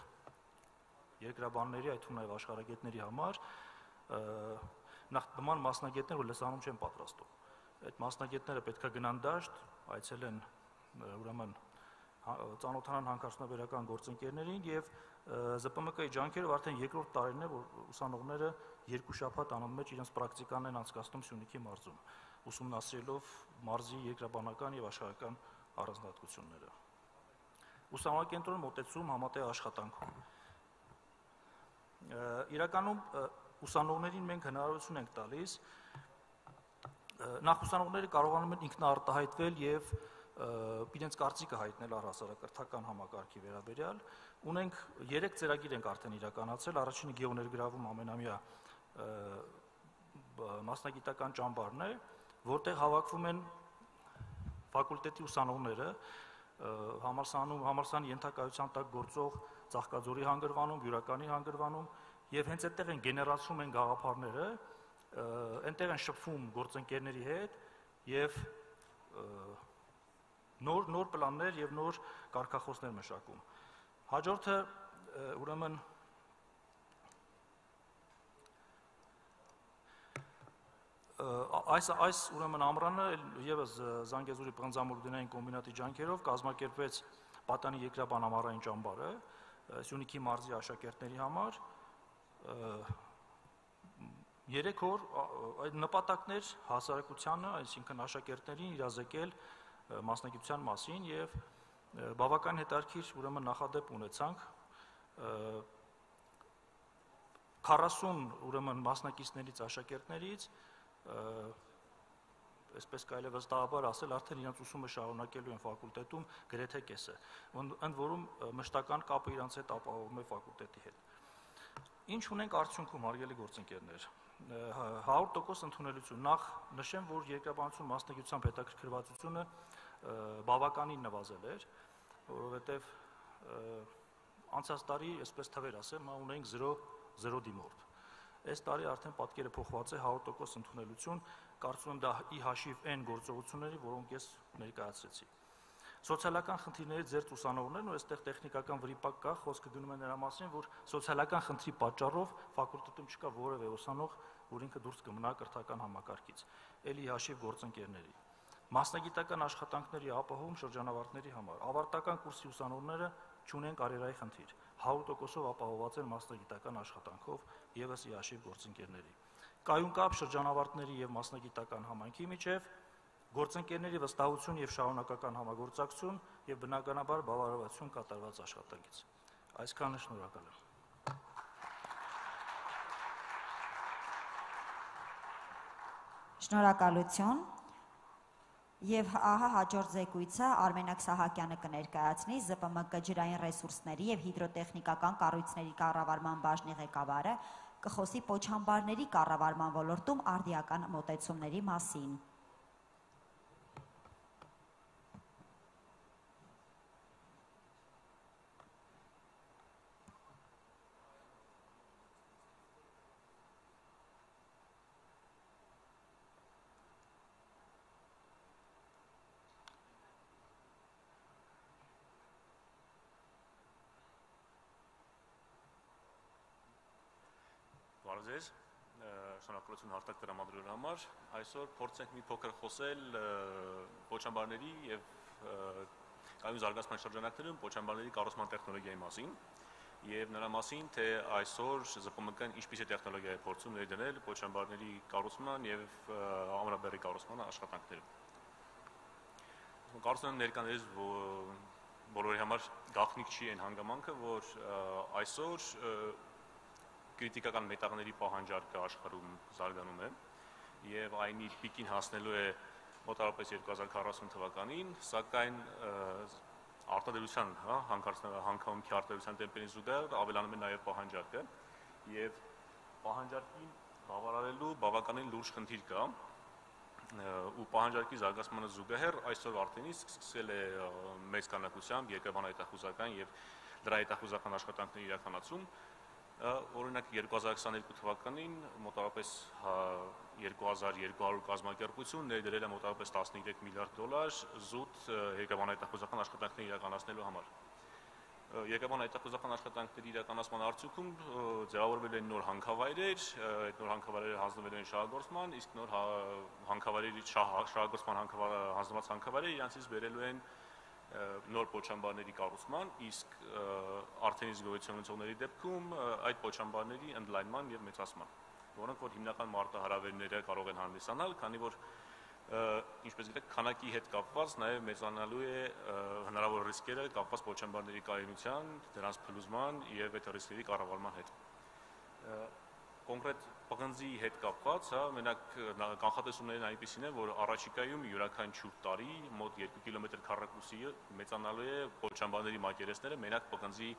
երկրաբանների, այդ թվում նաև աշխարհագետների համար նման մասնագետներ, որ լսանում չեն պատրաստում։ Այդ մասնագետները պետք է գնան դաշտ, այցելեն ուրեմն ծանոթանան հանքարդյունաբերական գործընկերներին եւ ԶՊՄԿ-ի ջանքերով արդեն երկրորդ տարին է, որ ուսանողները 2 շաբաթ անուն մեջ իրենց պրակտիկանն են անցկացնում Սյունիքի մարզում, ուսումնասիրելով մարզի երկրաբանական եւ աշխարհական առանձնահատկությունները։ Ուսանողակենտրոնի մոտեցում համատեղ աշխատանքում։ Իրականում ուսանողներին մենք հնարավորություն ենք տալիս նախ ուսանողները կարողանում են ինքնաարտահայտվել եւ իրենց կարծիքը հայտնել առհասարակ կրթական համակարգի վերաբերյալ։ Ունենք 3 ծրագիր ենք արդեն իրականացրել, առաջինը գեոներգրավում ամենամյա մասնագիտական ճամբարն է, որտեղ հավաքվում են ֆակուլտետի ուսանողները, համալսարանի ենթակայության տակ գործող Ծաղկաձորի հանգրվանում, Բյուրականի հանգրվանում եւ հենց այդտեղ են գեներացվում են գաղափարները, այնտեղ են շփվում գործընկերների հետ եւ նոր պլաններ եւ նոր կարգախոսներ մշակում։ Հաջորդը ուրեմն այս ուրեմն ամռանը եւս Զանգեզուրի պղնձամոլուդենային կոմբինատի ջանքերով կազմակերպվեց Պատանի երկրաբան ամառային ճամբարը Սյունիքի մարզի աշակերտների համար 3 օր այդ նպատակներ հասարակությանը, այսինքն աշակերտներին իրազեկել մասնագիտության մասին եւ բավական հետաքրքիր ուրեմն նախադեպ ունեցանք 40 ուրեմն մասնակիցներից աշակերտներից այսպես կարելի է վստահաբար ասել արդեն իրենց ուսումը շարունակելու են ֆակուլտետում գրեթե կեսը ընդ որում մշտական կապը իրենց հետ ապահովում է ֆակուլտետի հետ ինչ ունենք արդյունքում հարգելի գործընկերներ 100% ընդունելություն նախ նշեմ որ երկրաբանություն մասնագիտությամբ հետաքրքրվածությունը բավականին նվազել էր, որովհետև անցած տարի, այսպես թվեր ասեմ, ունենք 0 դիմորդ։ Այս տարի արդեն պատկերը փոխված է 100% ընդունելություն, կարծում եմ դա ի հաշիվ այն գործողությունների, որոնք ես ներկայացրեցի։ Սոցիալական խնդիրներից ձեր ուսանողներն ու այստեղ տեխնիկական վրիպակ կա, խոսքը գնում է նրա մասին, որ սոցիալական խնդրի պատճառով ֆակուլտետում չկա որևէ ուսանող, որ ինքը դուրս կմնա կրթական համակարգից, ելի հաշիվ գործընկերների։ Մասնագիտական աշխատանքների ապահովում շրջանավարտների համար ավարտական կուրսի ուսանողները չունեն կարիերայի խնդիր, 100%-ով ապահովված են մասնագիտական աշխատանքով եւս ի հաշիվ գործընկերների։ Կայուն կապ շրջանավարտների եւ մասնագիտական համայնքի միջև, գործընկերների վստահություն եւ շարունակական համագործակցություն եւ բնականաբար բավարարվածություն կատարված աշխատանքից։ Այսքանը, շնորհակալ եմ։ Շնորհակալություն։ Եվ ահա հաջորդ զեկույցը Արմենակ Սահակյանը կներկայացնի ԶՊՄԿ ջրային ռեսուրսների եւ հիդրոտեխնիկական կառույցների կառավարման բաժնի ղեկավարը կխոսի պոչամբարների կառավարման ոլորտում արդիական մոտեցումների մասին։ Բարև ձեզ, շնորհակալություն հարթակ տրամադրելու համար։ Այսօր փորձենք մի փոքր խոսել պոչամբարների եւ կայուն զարգացման շրջանակներում պոչամբարների կառուցման տեխնոլոգիայի մասին եւ նրա մասին, թե այսօր ԶՊՄԿ-ն ինչպիսի տեխնոլոգիա է փորձում ներդնել պոչամբարների կառուցման եւ ամրաբեռի կառուցման աշխատանքներում։ Կարծում եմ ներկաներից բոլորի համար գաղտնիք չի այն հանգամանքը, որ այսօր կրիտիկական մետաղների պահանջարկը աշխարհում զարգանում է եւ այն իր պիկին հասնելու է մոտավորապես 2040 թվականին, սակայն արտադրության, հանքավայրի արտադրության տեմպերին զուգահեռ ավելանում է նաեւ պահանջարկը եւ պահանջարկին բավարարելու բավականին լուրջ խնդիր կա ու պահանջարկի զարգացմանը զուգահեռ այսօր արդեն սկսել է մեծ քանակությամբ եկեղեցական հետախուզական եւ դրա հետախուզական աշխատանքների իրականացում Օրինակ 2022 թվականին մոտավորապես 2200 կազմակերպություն ներդրել է մոտավորապես 13 միլիարդ դոլար զուտ եկեղեցական հետախուզական աշխատանքներ իրականացնելու համար։ Եկեղեցական հետախուզական աշխատանքների իրականացման արդյունքում ձևավորվել են նոր հանքավայրեր, այդ նոր հանքավայրերը հանձնվել են շահագործման, իսկ նոր հանքավայրերի շահագործման հանձնված հանքավայրերը իրանցից բերելու են նոր պոչամբարների կառուցման, իսկ արդեն իսկ գոյություն ունեցողների դեպքում այդ պոչամբարների ընդլայնման եւ մեծացման, որոնք որ հիմնական մարտահրավերները կարող են հանդիսանալ, քանի որ ինչպես գիտեք, քանակի հետ կապված նաեւ մեծանալու է հնարավոր ռիսկերը կապված պոչամբարների կայունության, դրանց փլուզման եւ այդ ռիսկերի կառավարման հետ։ Կոնկրետ պղնձի հետ կապված, մենակ կանխատեսումներն այնպիսին են, որ առաջիկայում յուրաքանչյուր տարի մոտ 2 կիլոմետր քառակուսի մեծանալու է պոչամբարների մակերեսները մենակ պղնձի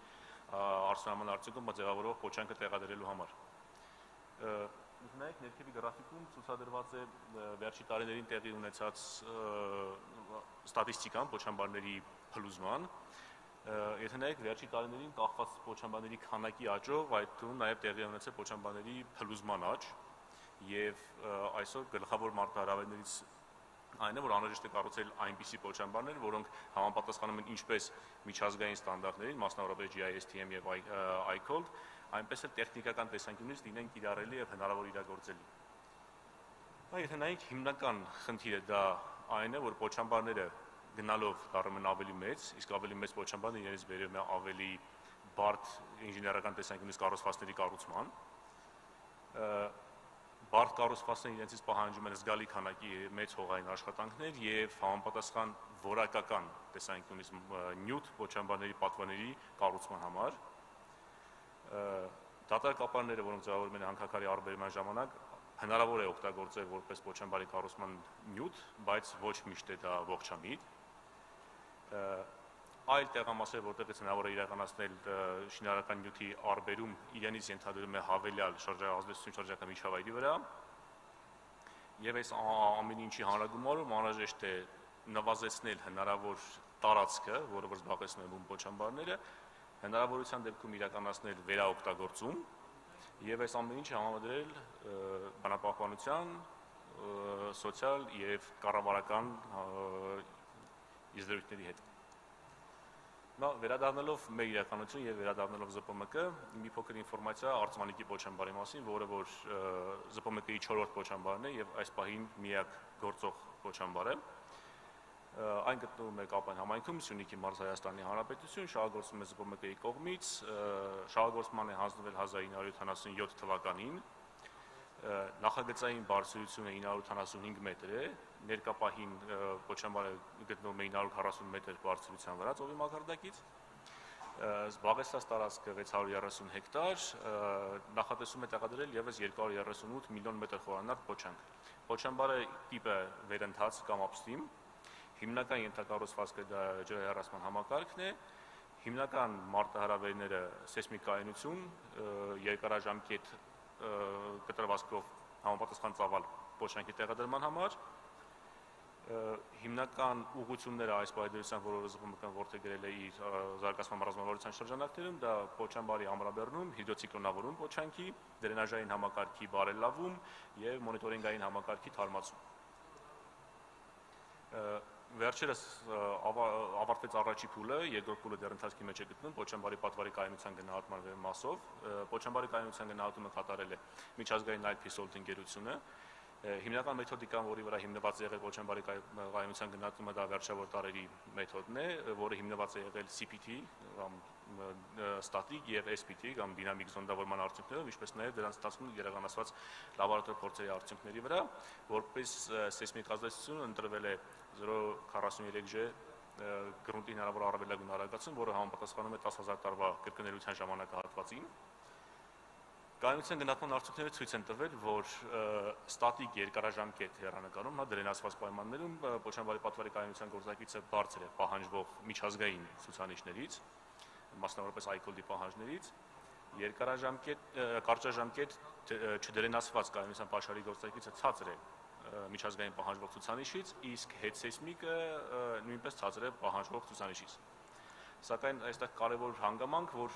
արդյունաբերության արդյունքում ձևավորող պոչանքը տեղադրելու համար։ Նայեք ներքևի գրաֆիկում ցուցադրված է վերջի տարիներին տեղի ունեցած ստատիստիկան պոչամբարների փլուզման։ Եթե նայեք վերջի տարիներին կախված պոչամբարների քանակի աճով, այդտեղում նաև տեղի ունեցել պոչամբարների փլուզման աճ եւ այսօր գլխավոր մարտահրավերներից այն է, որ անհրաժեշտ է կառուցել այնպիսի պոչամբարներ, որոնք համապատասխանում են ինչպես միջազգային ստանդարտներին, մասնավորապես GISTM եւ ICOLD, այնպես էլ տեխնիկական տեսանկյունից լինեն կիրառելի եւ հնարավոր իրագործելի։ Եթե նայեք հիմնական խնդիրը դա այն է, որ պոչամբարները գնալով դառնում են ավելի մեծ, իսկ ավելի մեծ պոչամբարը իրենից բերում է ավելի բարդ ինժեներական տեսանկյունից կառուցվածքների կառուցման։ Բարդ կառուցվածքները իրենցից պահանջում են զգալի քանակի մեծ հողային աշխատանքներ եւ համապատասխան որակական տեսանկյունից նյութ պոչամբարների պատվաների կառուցման համար։ Դատարկ ապարները, որոնք ձևավորվում են հանքաքարի արտադրման ժամանակ, հնարավոր է օգտագործել որպես պոչամբարի կառուցման նյութ, բայց ոչ միշտ է դա ողջամիտ։ Այլ տեղամասեր, որտեղից հնարավոր է իրականացնել շինարարական նյութի արտադրում, իրենից ենթադրում է հավելյալ շրջազդեցություն շրջակա միջավայրի վրա, եւ այս ամեն ինչի հանրագումարում անհրաժեշտ է նվազեցնել հնարավոր տարածքը, որը որ զբաղեցնում են պոչամբարները, հնարավորության դեպքում իրականացնել վերաօգտագործում եւ այս ամեն ինչը համադրել բնապահպանության, սոցիալ եւ կառավարական իզրույթների հետ։ Վերադառնալով մեր իրականություն եւ վերադառնալով ԶՊՄԿ, մի փոքր ինֆորմացիա Արծվանիկի Պոչամբարի մասին, որը որ ԶՊՄԿ-ի 4-րդ Պոչամբարն է եւ այս պահին միակ գործող Պոչամբարը։ Այն գտնվում է Կապան համայնքում, Սյունիքի մարզ Հայաստանի Հանրապետություն, շահագործվում է ԶՊՄԿ-ի կողմից, շահագործման է հանձնվել 1977 թվականին։ Նախագծային բարձրությունը 985 մետր է, ներկա պահին Պոչամբարը գտնվում է 940 մետր բարձրության վրա ծովի մակարդակից, զբաղեցրած տարածքը 630 հեկտար, նախատեսում է տեղադրել եւս 238 միլիոն մետր խորանարդ պոչանք։ Պոչամբարը տիպը վերընթաց կամ upstream, հիմնական ենթակառուցվածքը դա ջրահեռացման համակարգն է, հիմնական մարտահրավերները սեյսմիկ կայունություն, երկարաժամկետ կտրվածքով համապատասխան ծավալ պոչանքի տեղադրման համար, հիմնական ուղղությունները այս պայմանավորության, որը ԶՊՄԿ-ն որդեգրել է իր զարգացման ռազմավարության շրջանակներում, դա Պոչամբարի ամրաբեռնում, հիդրոցիկլոնավորում պոչանքի, դրենաժային համակարգի բարելավում եւ մոնիտորինգային համակարգի թարմացում։ Վերջերս ավարտվեց առաջի փուլը, երկրորդ փուլը դեռ ընթացքի մեջ է գտնվում Պոչամբարի պատվարի կայունության գնահատման մասով։ Պոչամբարի կայունության գնահատումը կատարել է միջազգային Night Peace ընկերությունը։ Հիմնական մեթոդիկան, որի վրա հիմնված է եղել Պոչամբարի կայունության գնահատումը, դա վերջավոր տարերի մեթոդն է, որը հիմնված է եղել CPT կամ static եւ SPT կամ դինամիկ զոնդավորման արդյունքներով, ինչպես նաեւ դրանց ստացվում իրականացված լաբորատոր փորձերի արդյունքների վրա, որպես սեյսմիկ ազդեցություն ընտրվել է 0.43G գրունտի հնարավոր առավելագույն արագացում, որը համապատասխանում է 10000 տարվա կրկնելիության ժամանակահատվածին։ Կայունության գնահատման արդյունքները ցույց են տվել, որ ստատիկ երկարաժամկետ հեռանկարում, դրենացված պայմաններում Պոչամբարի պատվարի կայունության գործակիցը բարձր է պահանջվող միջազգային ցուցանիշներից, մասնավորապես ICOL-ի պահանջներից, կարճաժամկետ չդրենացված կայունության պաշարի գործակիցը ցածր է միջազգային պահանջվող ցուցանիշից, իսկ հետսեյսմիկը նույնպես ցածր է պահանջվող ցուցանիշից։ Սակայն այստեղ կարևոր հանգամանք, որ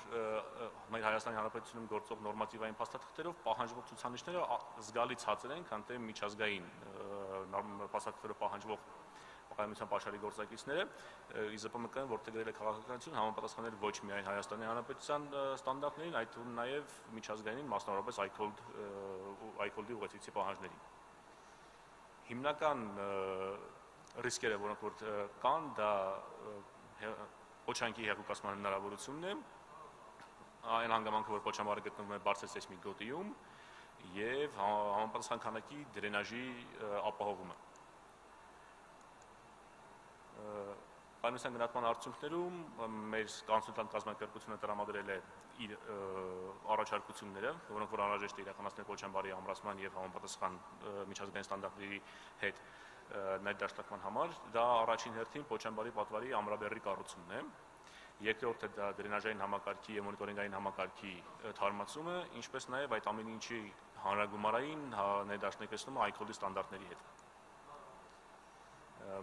մեր Հայաստանի Հանրապետությունում գործող նորմատիվային փաստաթղթերով պահանջվող ցուցանիշները զգալի ցածր են, քան թե միջազգային փաստաթղթերով պահանջվող կայունության պաշարի գործակիցները, ԶՊՄԿ-ն որդեգրել է քաղաքականություն համապատասխանել ոչ միայն Հայաստանի Հանրապետության ստանդարտներին, այլ նաև միջազգային, մասնավորապես ICOL-ի ուղեցույցի պահանջներին։ Հիմնական ռիսկերը, որոնք որ կան, դա Պոչանքի հեղուկացման հնարավորությունն է, այն հանգամանքը, որ Պոչամբարը գտնվում է բարձր սեյսմիկ գոտիում եւ համապատասխան քանակի դրենաժի ապահովումը։ Կայունության գնահատման արդյունքներում մեր կոնսուլտանտ կազմակերպությունը տրամադրել է իր առաջարկությունները, որոնք որ անհրաժեշտ է իրականացնել Պոչամբարի ամրացման եւ համապատասխան միջազգային ստանդարտների հետ ներդաշնակման համար, դա առաջին հերթին Պոչամբարի պատվարի ամրաբեռի կառուցումն է, երկրորդը դա դրենաժային համակարգի եւ մոնիտորինգային համակարգի թարմացումը, ինչպես նաեւ այդ ամեն ինչի հանրագումարային ներդաշնակեցումը ICOL-ի ստանդարտների հետ։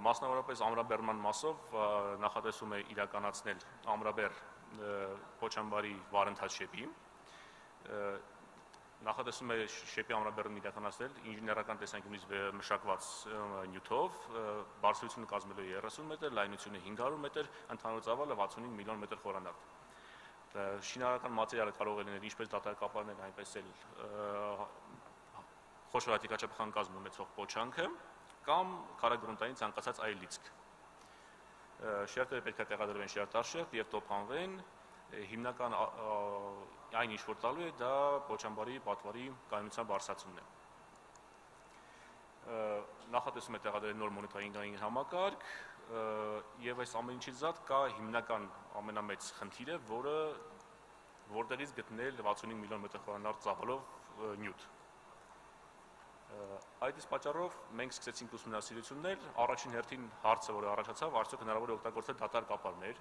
Մասնավորապես ամրաբեռման մասով նախատեսում է իրականացնել ամրաբեռ Պոչամբարի վարընթաց շեպի, նախատեսում է շեպի ամրաբեռն իրականացնել ինժեներական տեսանկյունից մշակված նյութով, բարձրությունը կազմելու է 30 մետր, լայնությունը 500 մետր, ընդհանուր ծավալը 65 միլիոն մետր խորանարդ։ Շինարարական մատերիալը կարող է լինել ինչպես դատարկ այնպես էլ խոշոր հատիկաչափական կազմ ունեցող պոչանքը կամ քարագրունտային ցանկացած այլ լիցք։ Շերտերը պետք է տեղադրվեն շերտարշերտ եւ տոփանվեն, հիմնական այն ինչ որ տալու է դա Պոչամբարի պատվարի կայունության բարձրացումն է։ Նախատեսում է տեղադրել նոր մոնիտորինգային համակարգ եւ այս ամեն ինչից զատ կա հիմնական ամենամեծ խնդիրը, որտեղից գտնել 65 միլիոն մետր խորանարդ ծավալով նյութ։ Այդ իսկ պատճառով մենք սկսեցինք ուսումնասիրություններ, առաջին հերթին հարցը, որը առաջացավ, արդյոք հնարավոր է օգտագործել դատարկ ապարներ,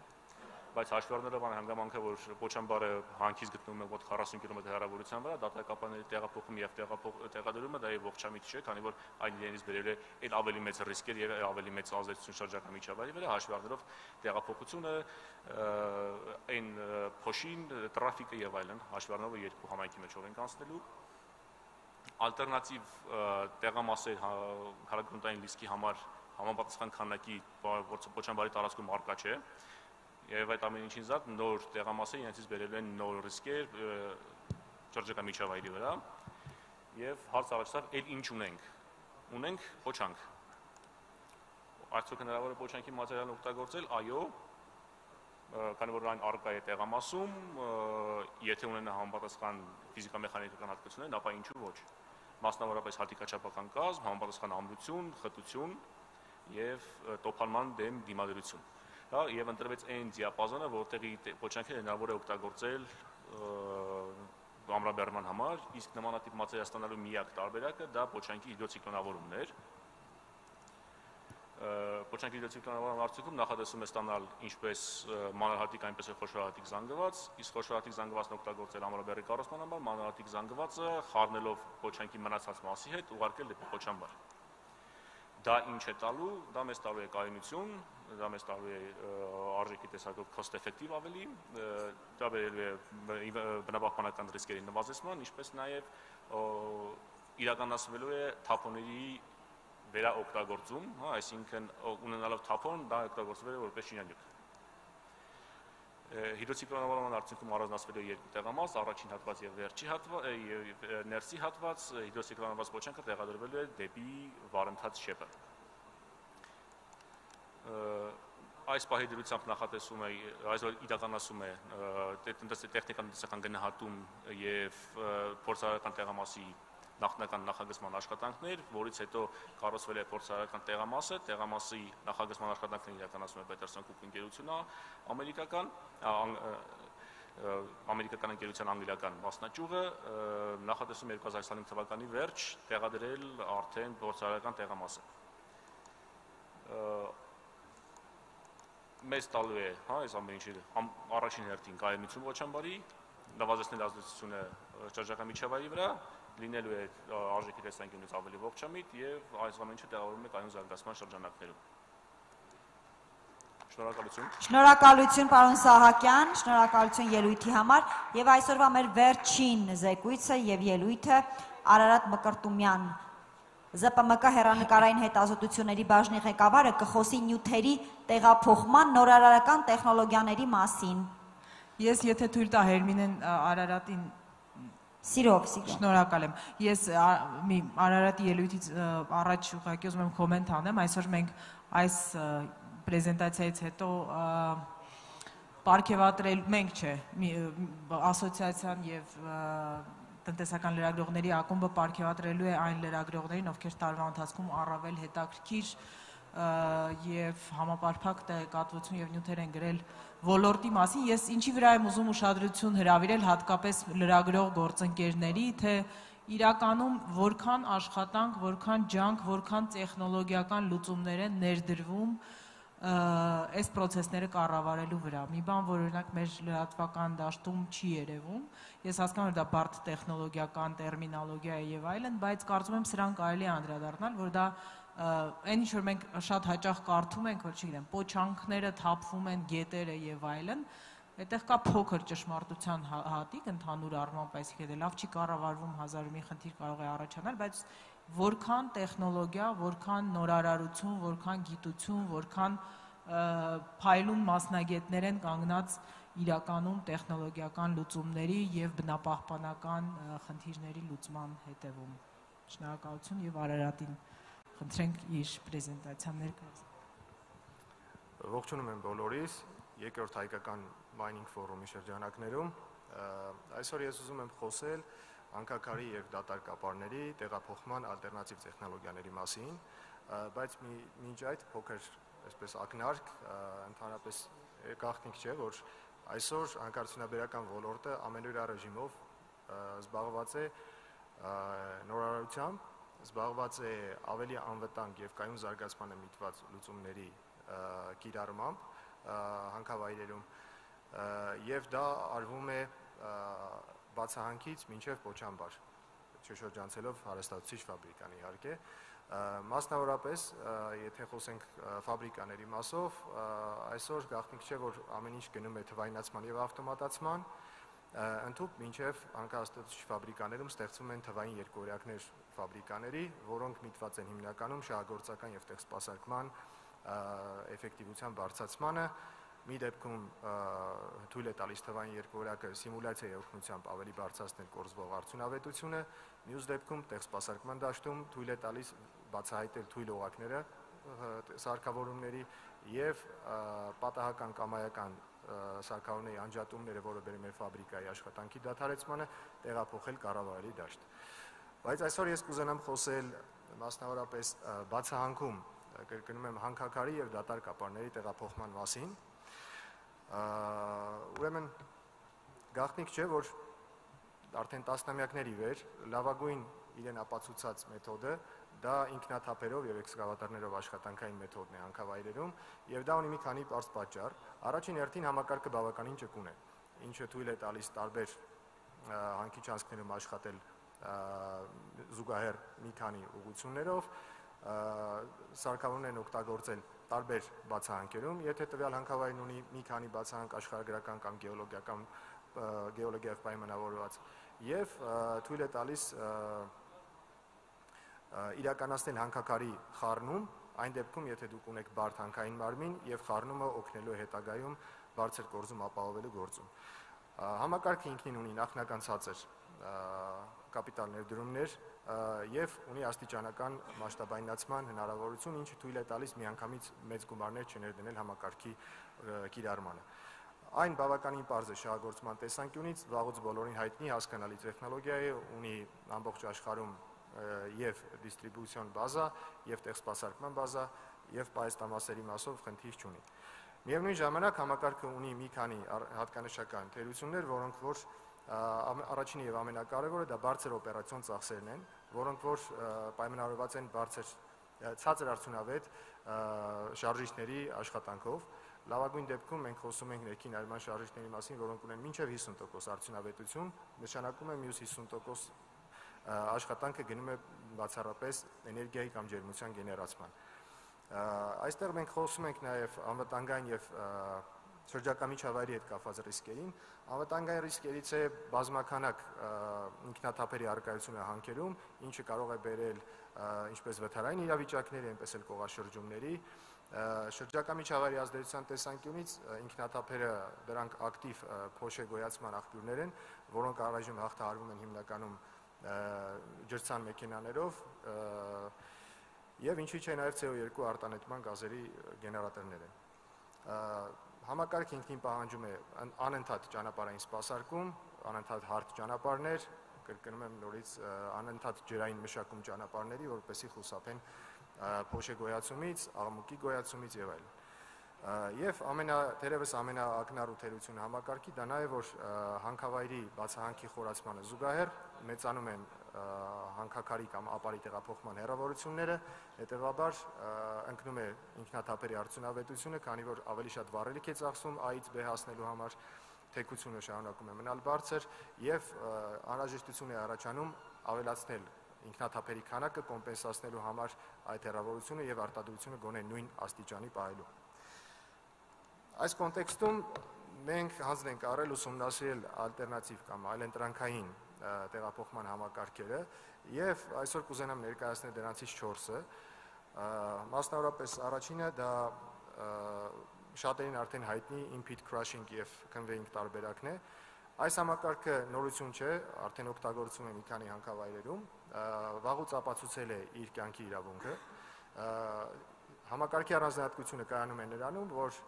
բայց հաշվի առնելով այն հանգամանքը, որ Պոչամբարը հանքից գտնվում է մոտ 40 կիլոմետր հեռավորության վրա, դատարկ ապարների տեղափոխումը եւ տեղադրումը դա եւ ողջամիտ չէ, քանի որ այն իրենից բերել է այլ ավելի մեծ ռիսկեր եւ ավելի մեծ ազդեցություն շրջակա միջավայրի վրա, հաշվի առնելով տեղափոխությունը, այն փոշին, տրաֆիկը եւ այլն, հաշվի առնելով երկու համայնքի մեջ ով ենք անցնելու ալտերնատիվ տեղամասեր քարագրունտային լիսկի համար համապատասխան քանակի Պոչամբարի տարածքում արկա չէ, Եվ այդ ամեն ինչին զատ նոր տեղամասեր իրենցից բերելու են նոր ռիսկեր շրջակա միջավայրի վրա եւ հարց առաջացավ էլ ինչ ունենք։ Ունենք փոչանք։ Արդյոք հնարավոր է փոչանքի մատերիալն օգտագործել։ Այո, քանի որ այն առկա է տեղամասում, եթե ունենա համապատասխան ֆիզիկա-մեխանիկական հատկություններ, ապա ինչու ոչ։ Մասնավորապես հատիկաչափական կազմ, համապատասխան ամրություն, խտություն եւ տոփանման դեմ դիմադրություն։ Դա եւ ընտրվեց այն դիապազոնը, որտեղի փոչանքները հնարավոր է օգտագործել ամրաբեռնման համար, իսկ նմանատիպ մատերիալ ստանալու միակ տարբերակը դա փոչանքի հիդրոցիկլոնավորումն էր։ Փոչանքի հիդրոցիկլոնավորման արդյունքում նախատեսում է ստանալ ինչպես մանրահատիկ, այնպես էլ խոշորահատիկ զանգված, իսկ խոշորահատիկ զանգվածն օգտագործել ամրաբեռի կառուցման համար, մանրահատիկ զանգվածը խառնելով փոչանքի մնացած մասի հետ ուղարկել դեպի փոչամբար։ Դա ինչ է տալու, դա մեզ տալու է կայունություն, դա մեզ տալու է արժեքի տեսակով cost effective ավելի, դա բերելու է բնապահպանական ռիսկերի նվազեցման, ինչպես նաև իրականացվելու է թափոնների վերաօգտագործում, այսինքն ունենալով թափոն, դա օգտագործվել է որպես շինանյութ։ Հիդրոցիկլոնավորման արդյունքում առանձնացվելու է երկու տեղամաս, առաջին հատված եւ ներսի հատված, հիդրոցիկլոնավորված փոչանքը տեղադրվելու է դեպի վարընթաց շեպը։ Այս պահի դրությամբ նախատեսում է, այսօր իրականացում է տեխնիկական գնահատում եւ փորձարարական տեղամասի նախնական նախագծման աշխատանքներ, որից հետո կառուցվել է փորձարարական տեղամասը, տեղամասի նախագծման աշխատանքները իրականացնում է Peterson Cook ընկերությունը, ամերիկական ընկերության անգլիական մասնաճյուղը, նախատեսում 2025 թվականի վերջ տեղադրել արդեն փորձարարական տեղամասը։ Մեզ տալու է, այս ամեն ինչը առաջին հերթին կայունություն ոչամբարի, նվազեցնել ազդեցությունը շրջակա միջավայրի վրա, լինելու է արժեքի տեսանկյունից ավելի ողջամիտ եւ այս ամեն ինչը տեղավորվում է կայուն զարգացման շրջանակներում։ Շնորհակալություն։ Շնորհակալություն պարոն Սահակյան, շնորհակալություն ելույթի համար եւ այսօրվա մեր վերջին զեկույցը եւ ելույթը Արարատ Մկրտումյան ԶՊՄԿ հեռանկարային հետազոտությունների բաժնի ղեկավարը կխոսի նյութերի տեղափոխման նորարարական տեխնոլոգիաների մասին։ Ես եթե թույլ տա Հերմինեն Արարատին Սիրով։ Շնորհակալ եմ։ Ես Արարատի ելույթից առաջ ուղղակի ուզում եմ կոմենտ անեմ, այսօր մենք այս պրեզենտացիայից հետո պարգևատրել մենք չէ, ասոցիացիան եւ տնտեսական լրագրողների ակումբը պարգևատրելու է այն լրագրողներին, ովքեր տարվա ընթացքում առավել հետաքրքիր եւ համապարփակ տեղեկատվություն եւ նյութեր են գրել ոլորտի մասին։ Ես ինչի վրա եմ ուզում ուշադրություն հրավիրել հատկապես լրագրող գործընկերների, թե իրականում որքան աշխատանք, որքան ջանք, որքան տեխնոլոգիական լուծումներ են ներդրվում այս process-ները կառավարելու վրա։ Մի բան, որ օրինակ մեր լրատվական դաշտում չի երևում, ես հասկանում եմ դա բարդ տեխնոլոգիական տերմինոլոգիա է եւ այլն, բայց կարծում եմ սրան կարելի է անդրադառնալ, որ դա այն ինչ որ մենք շատ հաճախ կարդում ենք, որ չգիտեմ, փոչանքները թափվում են, գետերը եւ այլն, այդտեղ կա փոքր ճշմարտության հատիկ ընդհանուր առմամբ, այսինքն դա լավ չի կառավարվում, հազար ու մի խնդիր կարող է առաջանալ, բայց որքան տեխնոլոգիա, որքան նորարարություն, որքան գիտություն, որքան փայլուն մասնագետներ են կանգնած իրականում տեխնոլոգիական լուծումների եւ բնապահպանական խնդիրների լուծման հետևում։ Շնորհակալություն եւ Արարատին խնդրենք իր պրեզենտացիան ներկայացնել։ Ողջունում եմ բոլորիս երկրորդ հայկական Mining Forum-ի շրջանակներում։ Այսօր ես ուզում եմ խոսել անկաքարի եւ դատարկապարների տեղափոխման ալտերնատիվ տեխնոլոգիաների մասին, բայց մինչ այդ փոքր այսպես ակնարկ, ընդհանրապես գաղտնիք չէ, որ այսօր անկարծությունաբերական ոլորտը ամենօրյա ռեժիմով զբաղված է նորարարությամբ, զբաղված է ավելի անվտանգ եւ կայուն զարգացմանը միտված լուծումների կիրառմամբ հանքավայրերում եւ դա արվում է բացահանքից մինչև փոչամբար, չշրջանցելով հարստացուցիչ ֆաբրիկան իհարկե, մասնավորապես, եթե խոսենք ֆաբրիկաների մասով, այսօր գաղտնիք չէ, որ ամեն ինչ գնում է թվայնացման եւ ավտոմատացման, ընդհուպ մինչև հանքահաստատուցիչ ֆաբրիկաներում ստեղծվում են թվային երկօրյակներ ֆաբրիկաների, որոնք միտված են հիմնականում շահագործական եւ տեխսպասարկման էֆեկտիվության բարձրացմանը, մի դեպքում թույլ է տալիս թվային երկվորյակը սիմուլյացիայի օգնությամբ ավելի բարձրացնել կորզվող արդյունավետությունը, մյուս դեպքում տեղսպասարկման դաշտում թույլ է տալիս բացահայտել թույլ օղակները սարքավորումների եւ պատահական կամայական սարքավորումների անջատումները, որը բերում է ֆաբրիկայի աշխատանքի դադարեցմանը, տեղափոխել կառավարելի դաշտ։ Բայց այսօր ես կուզենամ խոսել մասնավորապես բացահանքում, կրկնում եմ, հանքաքարի եւ դատարկ ապարների տեղափոխման մասին։ Ուրեմն գաղտնիք չէ, որ արդեն տասնամյակների վեր լավագույն իրեն ապացուցած մեթոդը դա ինքնաթափերով եւ էքսկավատորներով աշխատանքային մեթոդն է հանքավայրերում եւ դա ունի մի քանի պարզ պատճառ։ Առաջին հերթին համակարգը բավականին ճկուն է, ինչը թույլ է տալիս տարբեր հանքի չանցքներում աշխատել զուգահեռ մի քանի ուղղություններով, սարքավորումներն օգտագործել տարբեր բացահանքերում, եթե տվյալ հանքավայրն ունի մի քանի բացահանք աշխարհագրական կամ գեոլոգիայով պայմանավորված եւ թույլ է տալիս իրականացնել հանքաքարի խառնում, այն դեպքում, եթե դուք ունեք բարդ հանքային մարմին եւ խառնումը օգնելու է հետագայում բարձր կորզում ապահովելու գործում։ Համակարգը ինքնին ունի նախնական ցածր կապիտալ ներդրումներ եւ ունի աստիճանական մասշտաբայնացման հնարավորություն, ինչը թույլ է տալիս միանգամից մեծ գումարներ չներդնել համակարգի կիրառմանը։ Այն բավականին պարզ է շահագործման տեսանկյունից, վաղուց բոլորին հայտնի հասկանալի տեխնոլոգիա է, ունի ամբողջ աշխարհում եւ դիստրիբյուցիոն բազա, եւ տեղսպասարկման բազա, եւ պայստամասերի մասով խնդիր չունի։ Միևնույն ժամանակ համակարգը ունի մի քանի հատկանշական թերություններ, որոնք որ առաջինը եւ ամենակարևորը դա բարձր օպերացիոն ծախսերն են, որոնք որ պայմանավորված են ցածր արդյունավետ շարժիչների աշխատանքով։ Լավագույն դեպքում մենք խոսում ենք ներքին այրման շարժիչների մասին, որոնք ունեն մինչև 50% արդյունավետություն, նշանակում է մյուս 50% աշխատանքը գնում է բացառապես էներգիայի կամ ջերմության գեներացման։ Այստեղ մենք խոսում ենք նաև անվտանգային եւ շրջակա միջավայրի հետ կապված ռիսկերին։ Անվտանգային ռիսկերից է բազմականակ ինքնաթափերի առկայությունը հանքերում, ինչը կարող է բերել ինչպես վթարային իրավիճակների, այնպես էլ կողաշրջումների։ Շրջակա միջավայրի ազդեցության տեսանկյունից ինքնաթափերը դրանք ակտիվ փոշեգոյացման աղբյուրներ են, որոնք առայժմ հաղթահարվում են հիմնականում ջրցան մեքենաներով եւ ինչի՞ չէ նաեւ CO2 արտանետման գազերի գեներատորներ են։ Համակարգը ինքնին պահանջում է անընդհատ ճանապարհային սպասարկում, անընդհատ հարթ ճանապարհներ, կրկնում եմ նորից անընդհատ ջրային մշակում ճանապարհների, որպեսզի խուսափեն փոշեգոյացումից, աղմուկի գոյացումից եւ այլն։ Եվ թերևս ամենաակնառու թերությունը համակարգի դա նա է, որ հանքավայրի բացահանքի խորացմանը զուգահեռ մեծանում են հանքաքարի կամ ապարի տեղափոխման հեռավորությունները, հետևաբար ընկնում է ինքնաթափերի արդյունավետությունը, քանի որ ավելի շատ վառելիք է ծախսում A-ից B հասնելու համար, թեքությունը շարունակում է մնալ բարձր եւ անհրաժեշտություն է առաջանում ավելացնել ինքնաթափերի քանակը կոմպենսացնելու համար այդ հեռավորությունը եւ արտադրությունը գոնե նույն աստիճանի պահելու։ Այս կոնտեքստում մենք հանձն ենք առել ուսումնասիրել ալտերնատիվ կամ այլընտրանքային տեղափոխման համակարգերը եւ այսօր կուզենամ ներկայացնել դրանցից 4-ը։ Մասնավորապես առաջինը դա շատերին արդեն հայտնի impede crushing եւ conveying տարբերակն է։ Այս համակարգը նորություն չէ, արդեն օգտագործվում է մի քանի հանքավայրերում, վաղուց ապացուցել է իր կյանքի իրավունքը։ Համակարգի առանձնահատկությունը կայանում է նրանում, որ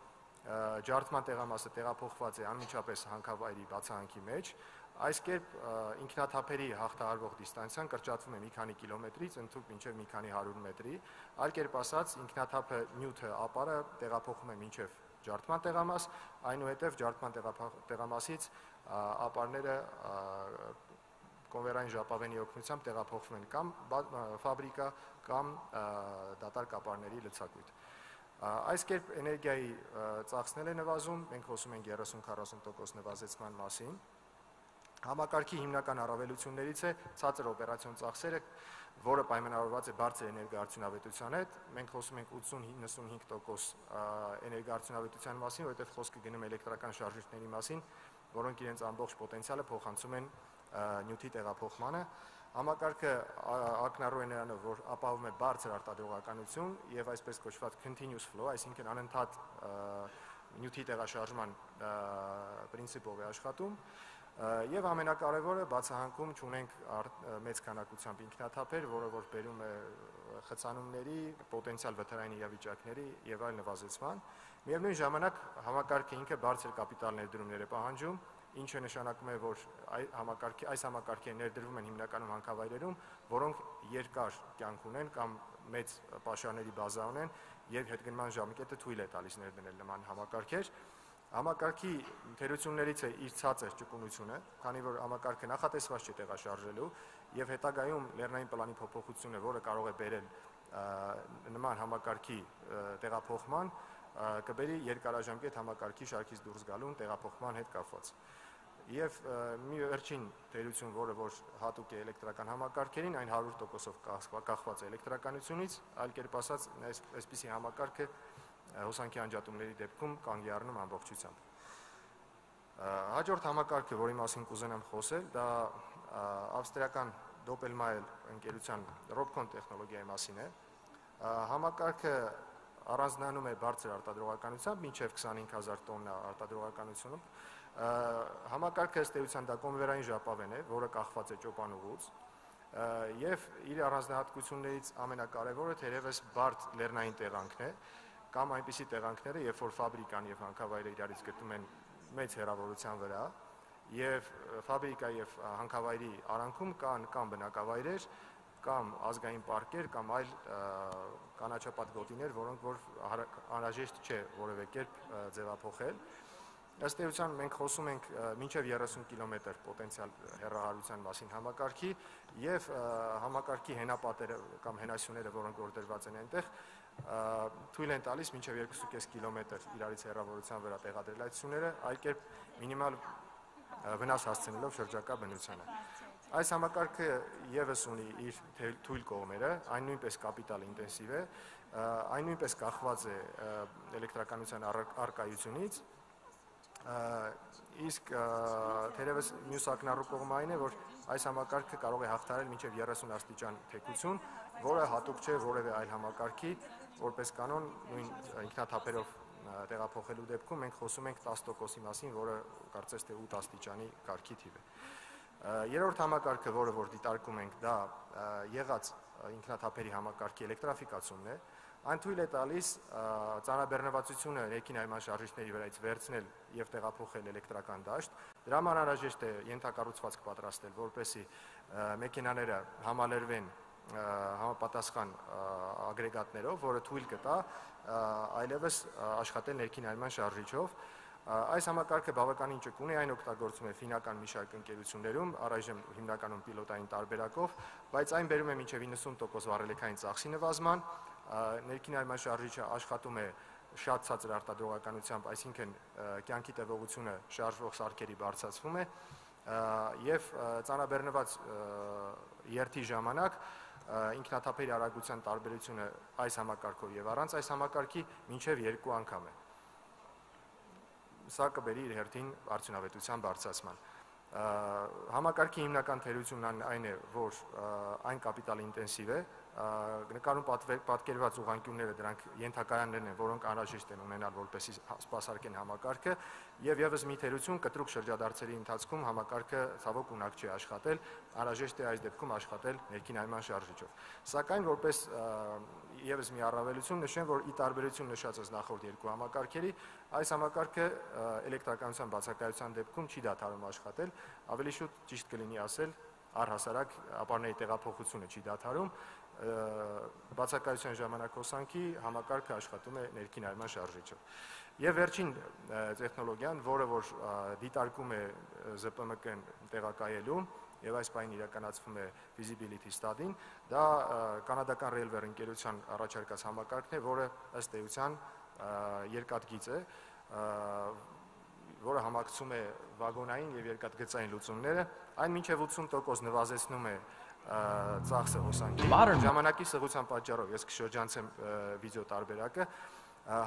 ջարդման տեղամասը տեղափոխված է անմիջապես հանքավայրի բացահանքի մեջ, այս կերպ ինքնաթափերի հաղթահարվող դիստանցիան կրճատվում է մի քանի կիլոմետրից ընդհանուր մինչև մի քանի 100 մետրի, այլ կերպ ասած ինքնաթափը նյութը ապարը տեղափոխվում է մինչև ջարդման տեղամաս, այնուհետև ջարդման տեղամասից ապարները կոնվերային ժապավենի օգնությամբ տեղափոխվում են կամ ֆաբրիկա կամ դատարկ ապարների լցակույտ։ Այս կերպ էներգիայի ծախսն է նվազում, մենք խոսում ենք 30-40% նվազեցման մասին։ Համակարգի հիմնական առավելություններից է ցածր օպերացիոն ծախսերը, որը պայմանավորված է բարձր էներգոարդյունավետության հետ։ Մենք խոսում ենք 80-95% էներգոարդյունավետության մասին, որովհետև խոսքը գնում է էլեկտրական շարժիչների մասին, որոնք իրենց ամբողջ պոտենցիալը փոխանցում են նյութի տեղափոխմանը։ Համակարգը ակնառու է նրանով, որ ապահովում է բարձր արտադրողականություն եւ այսպես կոչված continuous flow, այսինքն անընդհատ նյութի տեղաշարժման պրինցիպով է աշխատում եւ ամենակարևորը բացահանքում չունենք մեծ քանակությամբ ինքնաթափեր, որը որ բերում է խցանումների, պոտենցիալ վթարային իրավիճակների եւ այլ նվազեցման։ Միևնույն ժամանակ համակարգը ինքը բարձր կապիտալ ներդրումներ է պահանջում, ինչը նշանակում է, որ այս համակարգերը ներդրվում են հիմնականում հանքավայրերում, որոնք երկար կյանք ունեն կամ մեծ պաշարների բազա ունեն եւ հետգնման ժամկետը թույլ է տալիս ներդնել նման համակարգեր։ Համակարգի թերություններից է իր ցածր ճկունությունը, քանի որ համակարգը նախատեսված չէ տեղաշարժելու եւ հետագայում լեռնային պլանի փոփոխությունը, որը կարող է բերել նման համակարգի տեղափոխման, կբերի երկարաժամկետ համակարգի շարքից դուրս գալուն տեղափոխման հետ կապված։ Եվ մի վերջին թերություն, որը որ հատուկ է էլեկտրական համակարգերին, այն 100%-ով կախված է էլեկտրականությունից, այլ կերպ ասած, այսպիսի համակարգը հոսանքի անջատումների դեպքում կանգ է առնում ամբողջությամբ։ Հաջորդ համակարգը, որի մասին կուզենամ խոսել, դա ավստրիական Doppelmayr ընկերության Robcon տեխնոլոգիայի մասին է։ Համակարգը առանձնանում է բարձր արտադրողականությամբ, մինչև 25000 տոննա արտադրողականությունում։ Համակարգը ըստ էության դա կոնվեյերային ժապավեն է, որը կախված է ճոպանուղուց, եւ իր առանձնահատկություններից ամենակարևորը թերևս բարդ լեռնային տեղանքն է, կամ այնպիսի տեղանքները, երբ որ ֆաբրիկան եւ հանքավայրը իրարից գտնվում են մեծ հեռավորության վրա, եւ ֆաբրիկա եւ հանքավայրի արանքում կան կամ բնակավայրեր, կամ ազգային պարկեր, կամ այլ կանաչապատ գոտիներ, որոնք որ անհրաժեշտ չէ որևէ կերպ ձևափոխել։ Ըստ էության մենք խոսում ենք մինչև 30 կիլոմետր պոտենցիալ հեռահարության մասին համակարգի եւ համակարգի հենապատերը կամ հենասյուները, որոնք որ դրված են այնտեղ, թույլ են տալիս մինչև 2.5 կիլոմետր իրարից հեռավորության վրա տեղադրել այդ սյուները, այլ կերպ մինիմալ վնաս հասցնելով շրջակա բնությանը։ Այս համակարգը եւս ունի իր թույլ կողմերը, այն նույնպես կապիտալ ինտենսիվ է, այն նույնպես կախված է էլեկտրականության առկայությունից, իսկ թերևս մյուս ակնառու կողմը այն է, որ այս համակարգը կարող է հաղթահարել մինչև 30 աստիճան թեքություն, որը հատուկ չէ որևէ այլ համակարգի, որպես կանոն նույն ինքնաթափերով տեղափոխելու դեպքում մենք խոսում ենք 10%-ի մասին, որը կարծես թե 8 աստիճանի կարգի թիվ է։ Երրորդ համակարգը, որը որ դիտարկում ենք, դա եղած ինքնաթափերի համակարգի էլեկտրաֆիկացումն է, այն թույլ է տալիս ծանրաբեռնվածությունը ներքին շարժիչների վրայից վերցնել եւ տեղափոխել էլեկտրական դաշտ։ Դրա համար անհրաժեշտ է ենթակառուցվածք պատրաստել, որպեսզի մեքենաները համալրվեն համապատասխան ագրեգատներով, որը թույլ կտա այլևս աշխատել ներքին այրման շարժիչով։ Այս համակարգը բավականին ճկուն է, այն օգտագործում է ֆինական մի շարք ընկերություններում, առայժմ հիմնականում պիլոտային տարբերակով, բայց այն բերում է մինչև 90% վառելիքային ծախսի նվազման, ներքին այրման շարժիչը աշխատում է շատ ցածր արտադրողականությամբ, այսինքն կյանքի տևողությունը շարժվող սարքերի բարձրացվում է եւ ծանրաբեռնված երթի ժամանակ ինքնաթափերի արագության տարբերությունը այս համակարգով եւ առանց այս համակարգի մինչեւ 2 անգամ է։ Սա կբերի իր հերթին արդյունավետության բարձրացման։ Համակարգի հիմնական թերությունն այն է, որ այն կապիտալ ինտենսիվ է, նկարում պատկերված ուղղանկյունները դրանք ենթակայաններն են, որոնք անհրաժեշտ են ունենալ, որպեսզի սպասարկեն համակարգը, եւ եւս մի թերություն կտրուկ շրջադարձերի ընթացքում համակարգը ցավոք ունակ չի աշխատել, անհրաժեշտ է այս դեպքում աշխատել ներքին այրման շարժիչով։ Սակայն որպես եւս մի առավելություն նշեմ, որ ի տարբերություն նշածս նախորդ երկու համակարգերի, այս համակարգը էլեկտրականության բացակայության դեպքում չի դադարում աշխատել, ավելի շուտ ճիշտ կլինի ասել, առհասարակ ապարների տեղափոխությունը չի դադարում, բացակայության ժամանակ հոսանքի համակարգը աշխատում է ներքին այրման շարժիչով։ Եվ վերջին տեխնոլոգիան, որը որ դիտարկում է ԶՊՄԿ-ն տեղակայելու եւ այս պահին իրականացվում է feasibility study-ն, դա կանադական Railway ընկերության առաջարկած համակարգն է, որը ըստ էության երկաթգիծ է, որը համակցում է վագոնային եւ երկաթգծային լուծումները, այն մինչեւ 80% նվազեցնում է ծախսը հոսանքի։ Ժամանակի սղության պատճառով ես կշրջանցեմ վիդեո տարբերակը։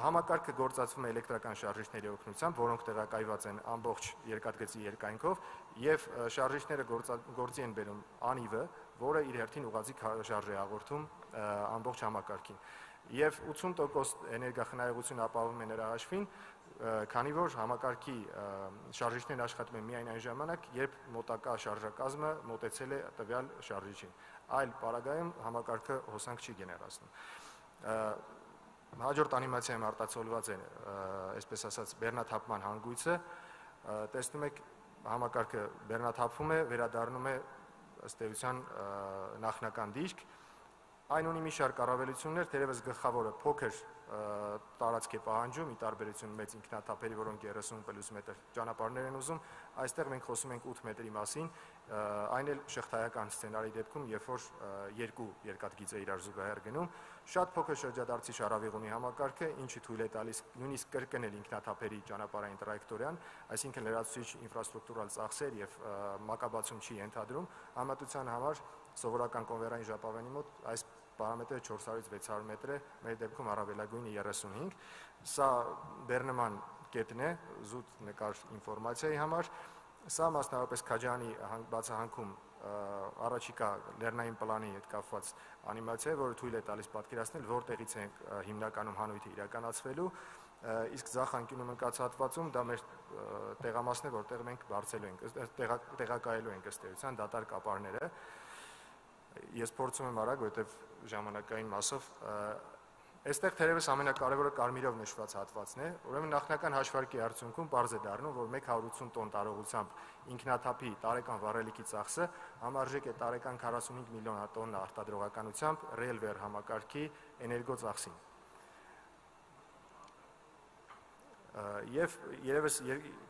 Համակարգը գործածվում է էլեկտրական շարժիչների օգնությամբ, որոնք տեղակայված են ամբողջ երկաթգծի երկայնքով, եւ շարժիչները գործի են բերում անիվը, որը իր հերթին ուղղաձիգ շարժ է հաղորդում ամբողջ համակարգին։ Եվ 80% էներգախնայողություն ապահովում է նրա հաշվին, Քանի որ համակարգի շարժիչներն աշխատում են միայն այն ժամանակ, երբ մոտակա շարժակազմը մոտեցել է տվյալ շարժիչին, այլ պարագայում համակարգը հոսանք չի գեներացնում։ Հաջորդ անիմացիայում արտացոլված է, այսպես ասած, բեռնաթափման հանգույցը, տեսնում եք համակարգը բեռնաթափվում է, վերադառնում է ըստ էության նախնական դիրք, այն ունի մի շարք առավելություններ, թերևս գլխավորը փոքր տարածք է պահանջում, ի տարբերություն մեծ ինքնաթափերի, որոնք 30 + մետր ճանապարհներ են ուզում, այստեղ մենք խոսում ենք 8 մետրի մասին, այն էլ շղթայական սցենարի դեպքում, երբ որ երկու երկաթգիծ է իրար զուգահեռ գնում, շատ փոքր շրջադարձիչ առավիղ ունի համակարգը, ինչը թույլ է տալիս նույնիսկ կրկնել ինքնաթափերի ճանապարհային տրայեկտորիան, այսինքն լրացուցիչ ինֆրաստրուկտուրալ ծախսեր եւ մակաբացում չի ենթադրում, համատության համար սովորական կոնվերային ժապավենի մոտ այս պարամետրը 400-ից 600 մետր է, մեր դեպքում առավելագույնը 35, սա բեռնման կետն է, զուտ նկար ինֆորմացիայի համար, սա մասնավորապես Քաջարյանի բացահանքում առաջիկա լեռնային պլանի հետ կապված անիմացիա է, որը թույլ է տալիս պատկերացնել, որտեղից է հիմնականում հանույթը իրականացվելու, իսկ ձախ անկյունում ընկած հատվածում դա մեր տեղամասն է, որտեղ մենք բարձելու ենք, տեղակայելու ենք ըստ էության դատարկ ապարները։ Ես փորձում եմ արագ, որովհետև ժամանակային մասով այստեղ թերևս ամենակարևորը կարմիրով նշված հատվածն է, ուրեմն նախնական հաշվարկի արդյունքում պարզ է դառնում, որ 180 տոն տարողությամբ ինքնաթափի տարեկան վառելիքի ծախսը համարժեք է տարեկան 45 միլիոն տոննա արտադրողականությամբ Railware համակարգի էներգոծախսին։ Եվ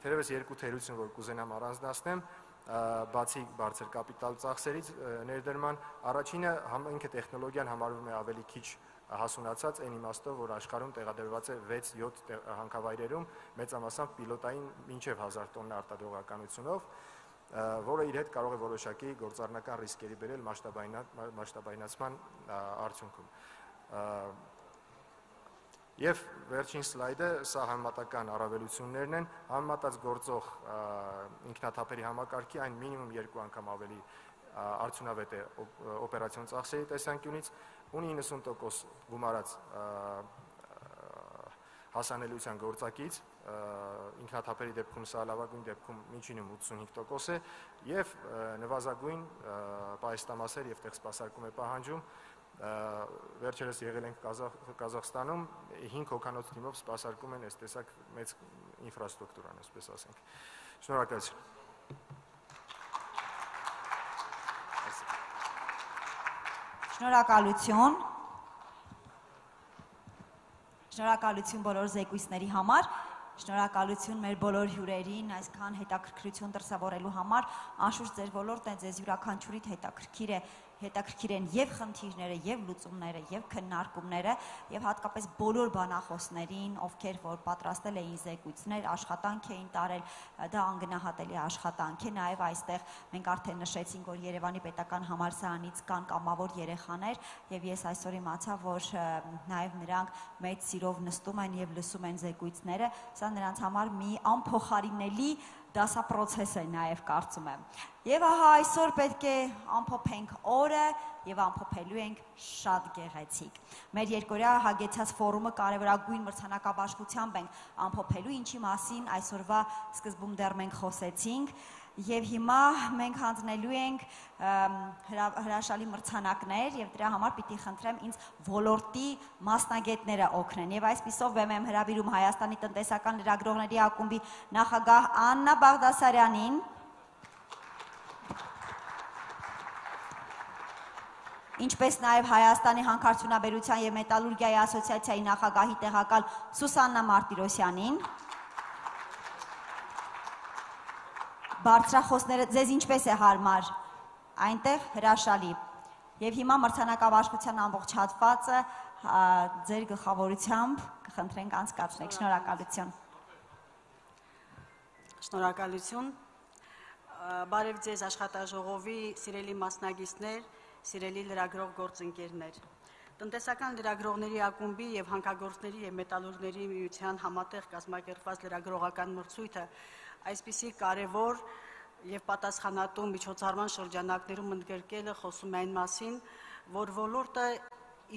թերևս երկու թերություն, որ կուզենամ առանձնացնեմ, բացի բարձր կապիտալ ծախսերից ներդրման, առաջինը ինքը տեխնոլոգիան համարվում է ավելի քիչ հասունացած այն իմաստով, որ աշխարհում տեղադրված է 6-7 հանքավայրերում, մեծամասամբ պիլոտային մինչև 1000 տոննա արտադրողականությունով, որը իր հետ կարող է որոշակի գործառնական ռիսկերի բերել մասշտաբայնացման արդյունքում։ Եվ վերջին սլայդը, սա համեմատական առավելություններն են, համեմատած գործող ինքնաթափերի համակարգի այն մինիմում 2 անգամ ավելի արդյունավետ է օպերացիոն ծախսերի տեսանկյունից, ունի 90% գումարած հասանելիության գործակից, ինքնաթափերի դեպքում սա լավագույն դեպքում միջինում 85% է եւ նվազագույն պահեստամասեր եւ տեղսպասարկում է պահանջում, վերջերս եղել ենք Կազախստանում, 5 հոգանոց թիմով սպասարկում են այս տեսակ մեծ ինֆրաստրուկտուրան, այսպես ասենք։ Շնորհակալություն։ Շնորհակալություն։ Շնորհակալություն բոլոր զեկույցների համար, շնորհակալություն մեր բոլոր հյուրերին այսքան հետաքրքրություն դրսևորելու համար, անշուշտ ձեր ոլորտն է, ձեզ յուրաքանչյուրիդ հետաքրքիր են եւ խնդիրները, եւ լուծումները, եւ քննարկումները, եւ հատկապես բոլոր բանախոսներին, ովքեր որ պատրաստել էին զեկույցներ, աշխատանք էին տարել, դա անգնահատելի աշխատանք է, նաեւ այստեղ մենք արդեն նշեցինք, որ Երևանի պետական համալսարանից կան կամավոր երեխաներ, եւ ես այսօր իմացա, որ նաեւ նրանք մեծ սիրով նստում են եւ լսում են զեկույցները, սա նրանց համար մի անփոխարինելի դասապրոցես է նաև կարծում եմ։ Եվ ահա այսօր պետք է ամփոփենք օրը եւ ամփոփելու ենք շատ գեղեցիկ։ Մեր երկօրյա հագեցած ֆորումը կարևորագույն մրցանակաբաշխությամբ ենք ամփոփելու, ինչի մասին այսօրվա սկզբում դեռ մենք խոսեցինք, եւ հիմա մենք հանձնելու ենք հրաշալի մրցանակներ եւ դրա համար պիտի խնդրեմ ինձ ոլորտի մասնագետները օգնեն եւ այսպիսով եմ հրավիրում Հայաստանի տնտեսական լրագրողների ակումբի նախագահ Աննա Բաղդասարյանին, ինչպես նաև Հայաստանի հանքարդյունաբերության եւ մետալուրգիայի ասոցիացիայի նախագահի տեղակալ Սուսաննա Մարտիրոսյանին, բարձրախոսները ձեզ ինչպես է հարմար, այնտեղ հրաշալի եւ հիմա մրցանակաբաշխության ամբողջ հատվածը ձեր գլխավորությամբ կխնդրենք անցկացնեք, շնորհակալություն։ Շնորհակալություն, բարև ձեզ աշխատաժողովի սիրելի մասնագետներ, սիրելի լրագրող գործընկերներ։ Տնտեսական լրագրողների ակումբի եւ հանքագործների եւ մետալուրգների միության համատեղ կազմակերպված լրագրողական մրցույթը այսպիսի կարևոր եւ պատասխանատու միջոցառման շրջանակներում ընդգրկելը խոսում է այն մասին, որ ոլորտը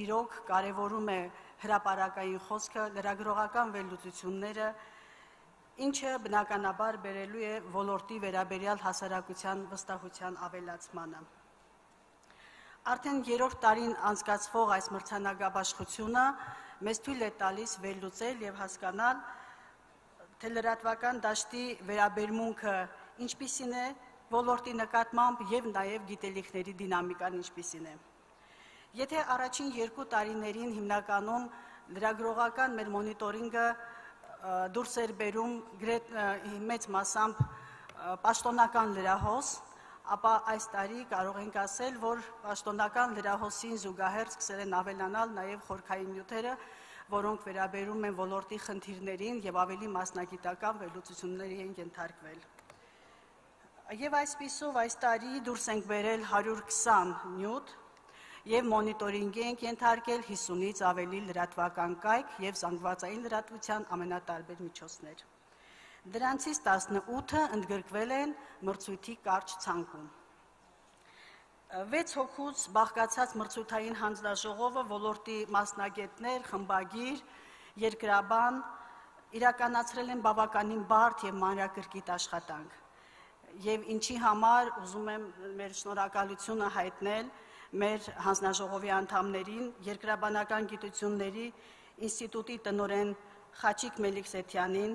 իրոք կարևորում է հրապարակային խոսքը, լրագրողական վերլուծությունները ինչը բնականաբար բերելու է ոլորտի վերաբերյալ հասարակության վստահության ավելացմանը։ Արդեն 3-րդ տարին անցկացվող այս մրցանակաբաշխությունը մեզ թույլ է տալիս վերլուծել եւ հասկանալ, թե լրատվական դաշտի վերաբերմունքը ինչպիսին է ոլորտի նկատմամբ եւ նաեւ գիտելիքների դինամիկան ինչպիսին է։ Եթե առաջին 2 տարիներին հիմնականում լրագրողական մեր մոնիտորինգը դուրս էր բերում մեծ մասամբ պաշտոնական լրահոս, ապա այս տարի կարող ենք ասել, որ պաշտոնական լրահոսին զուգահեռ սկսել են ավելանալ նաև խորքային նյութերը, որոնք վերաբերում են ոլորտի խնդիրներին եւ ավելի մասնագիտական վերլուծությունների են ենթարկվել։ Եվ այսպիսով այս տարի դուրս ենք բերել 120 նյութ եւ մոնիտորինգի ենք ենթարկել 50-ից ավելի լրատվական կայք եւ զանգվածային լրատվության ամենատարբեր միջոցներ։ Դրանցից 18-ը ընդգրկվել են մրցույթի կարճ ցանկում։ 6 հոգուց բաղկացած մրցութային հանձնաժողովը ոլորտի մասնագետներ, խմբագիր, երկրաբան իրականացրել են բավականին բարդ եւ մանրակրկիտ աշխատանք։ Եվ ինչի համար ուզում եմ մեր շնորհակալությունը հայտնել մեր հանձնաժողովի անդամներին, երկրաբանական գիտությունների ինստիտուտի տնօրեն Խաչիկ Մելիքսեթյանին,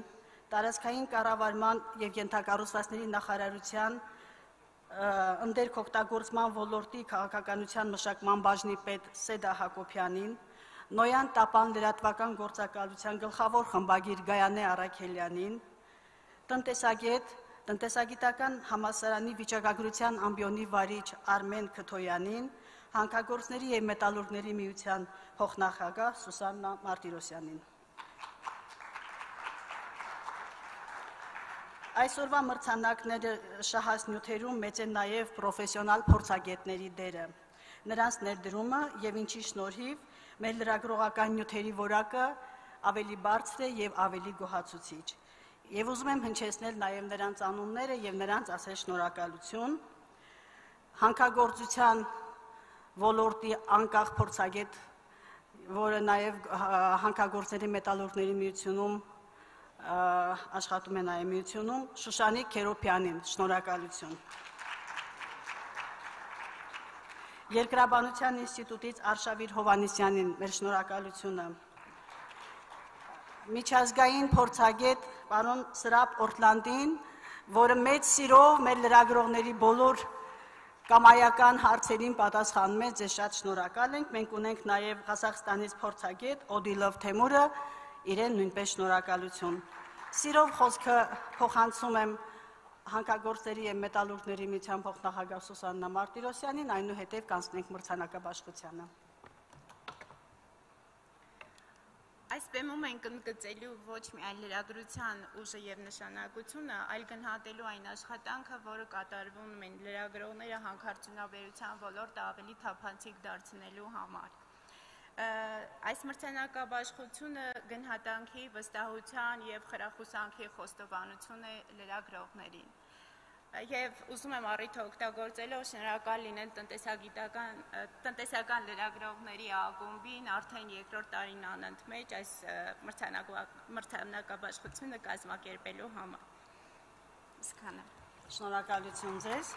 տարածքային կառավարման եւ ենթակառուցվածքների նախարարության ընդերքօգտագործման ոլորտի քաղաքականության մշակման բաժնի պետ Սեդա Հակոբյանին, Նոյան Տապան լրատվական գործակալության գլխավոր խմբագիր Գայանե Առաքելյանին, տնտեսագիտական համալսարանի վիճակագրության ամբիոնի վարիչ Արմեն Քթոյանին, հանքագործների եւ մետալուրգների միության փոխնախագահ Սուսաննա Մարտիրոսյանին։ Այսօրվա մրցանակները շահած նյութերում մեծ է նաև պրոֆեսիոնալ փորձագետների դերը։ Նրանց ներդրումը եւ ինչի շնորհիվ մեր լրագրողական նյութերի որակը ավելի բարձր է եւ ավելի գոհացուցիչ։ Եվ ուզում եմ հնչեցնել նաև նրանց անունները եւ նրանց ասել շնորհակալություն հանքագործության ոլորտի անկախ փորձագետ, որը նաև հանքագործների մետալուրգների միությունում աշխատում է նաև միությունում, Շուշանիկ Քերոփյանին, շնորհակալություն։ Երկրաբանության ինստիտուտից Արշավիր Հովանեսյանին մեր շնորհակալությունը։ Միջազգային փորձագետ պարոն Սրապ Օրտլանդին, որը մեծ սիրով մեր լրագրողների բոլոր կամայական հարցերին պատասխանում է, ձեզ շատ շնորհակալ ենք։ Մենք ունենք նաև Ղազախստանից փորձագետ Օդիլով Թեմուրը, իրեն նույնպես շնորհակալություն։ Սիրով խոսքը փոխանցում եմ հանքագործների եւ մետալուրգների միության փոխնախագահ Սուսաննա Մարտիրոսյանին, այնուհետև կանցնենք մրցանակաբաշխությանը։ Այս բեմում ենք ընդգծելու ոչ միայն լրագրության ուժը եւ նշանակությունը, այլ գնահատելու այն աշխատանքը, որը կատարվում են լրագրողները հանքարդյունաբերության ոլորտը ավելի թափանցիկ դարձնելու համար։ Այս մրցանակաբաշխությունը գնահատանքի, վստահության եւ խրախուսանքի խոստովանություն է լրագրողներին։ Եվ ուզում եմ առիթը օգտագործելով շնորհակալ լինել տնտեսական լրագրողների ակումբին արդեն 2-րդ տարին անընդմեջ այս մրցանակաբաշխությունը կազմակերպելու համար։ Իսկանը։ Շնորհակալություն ձեզ։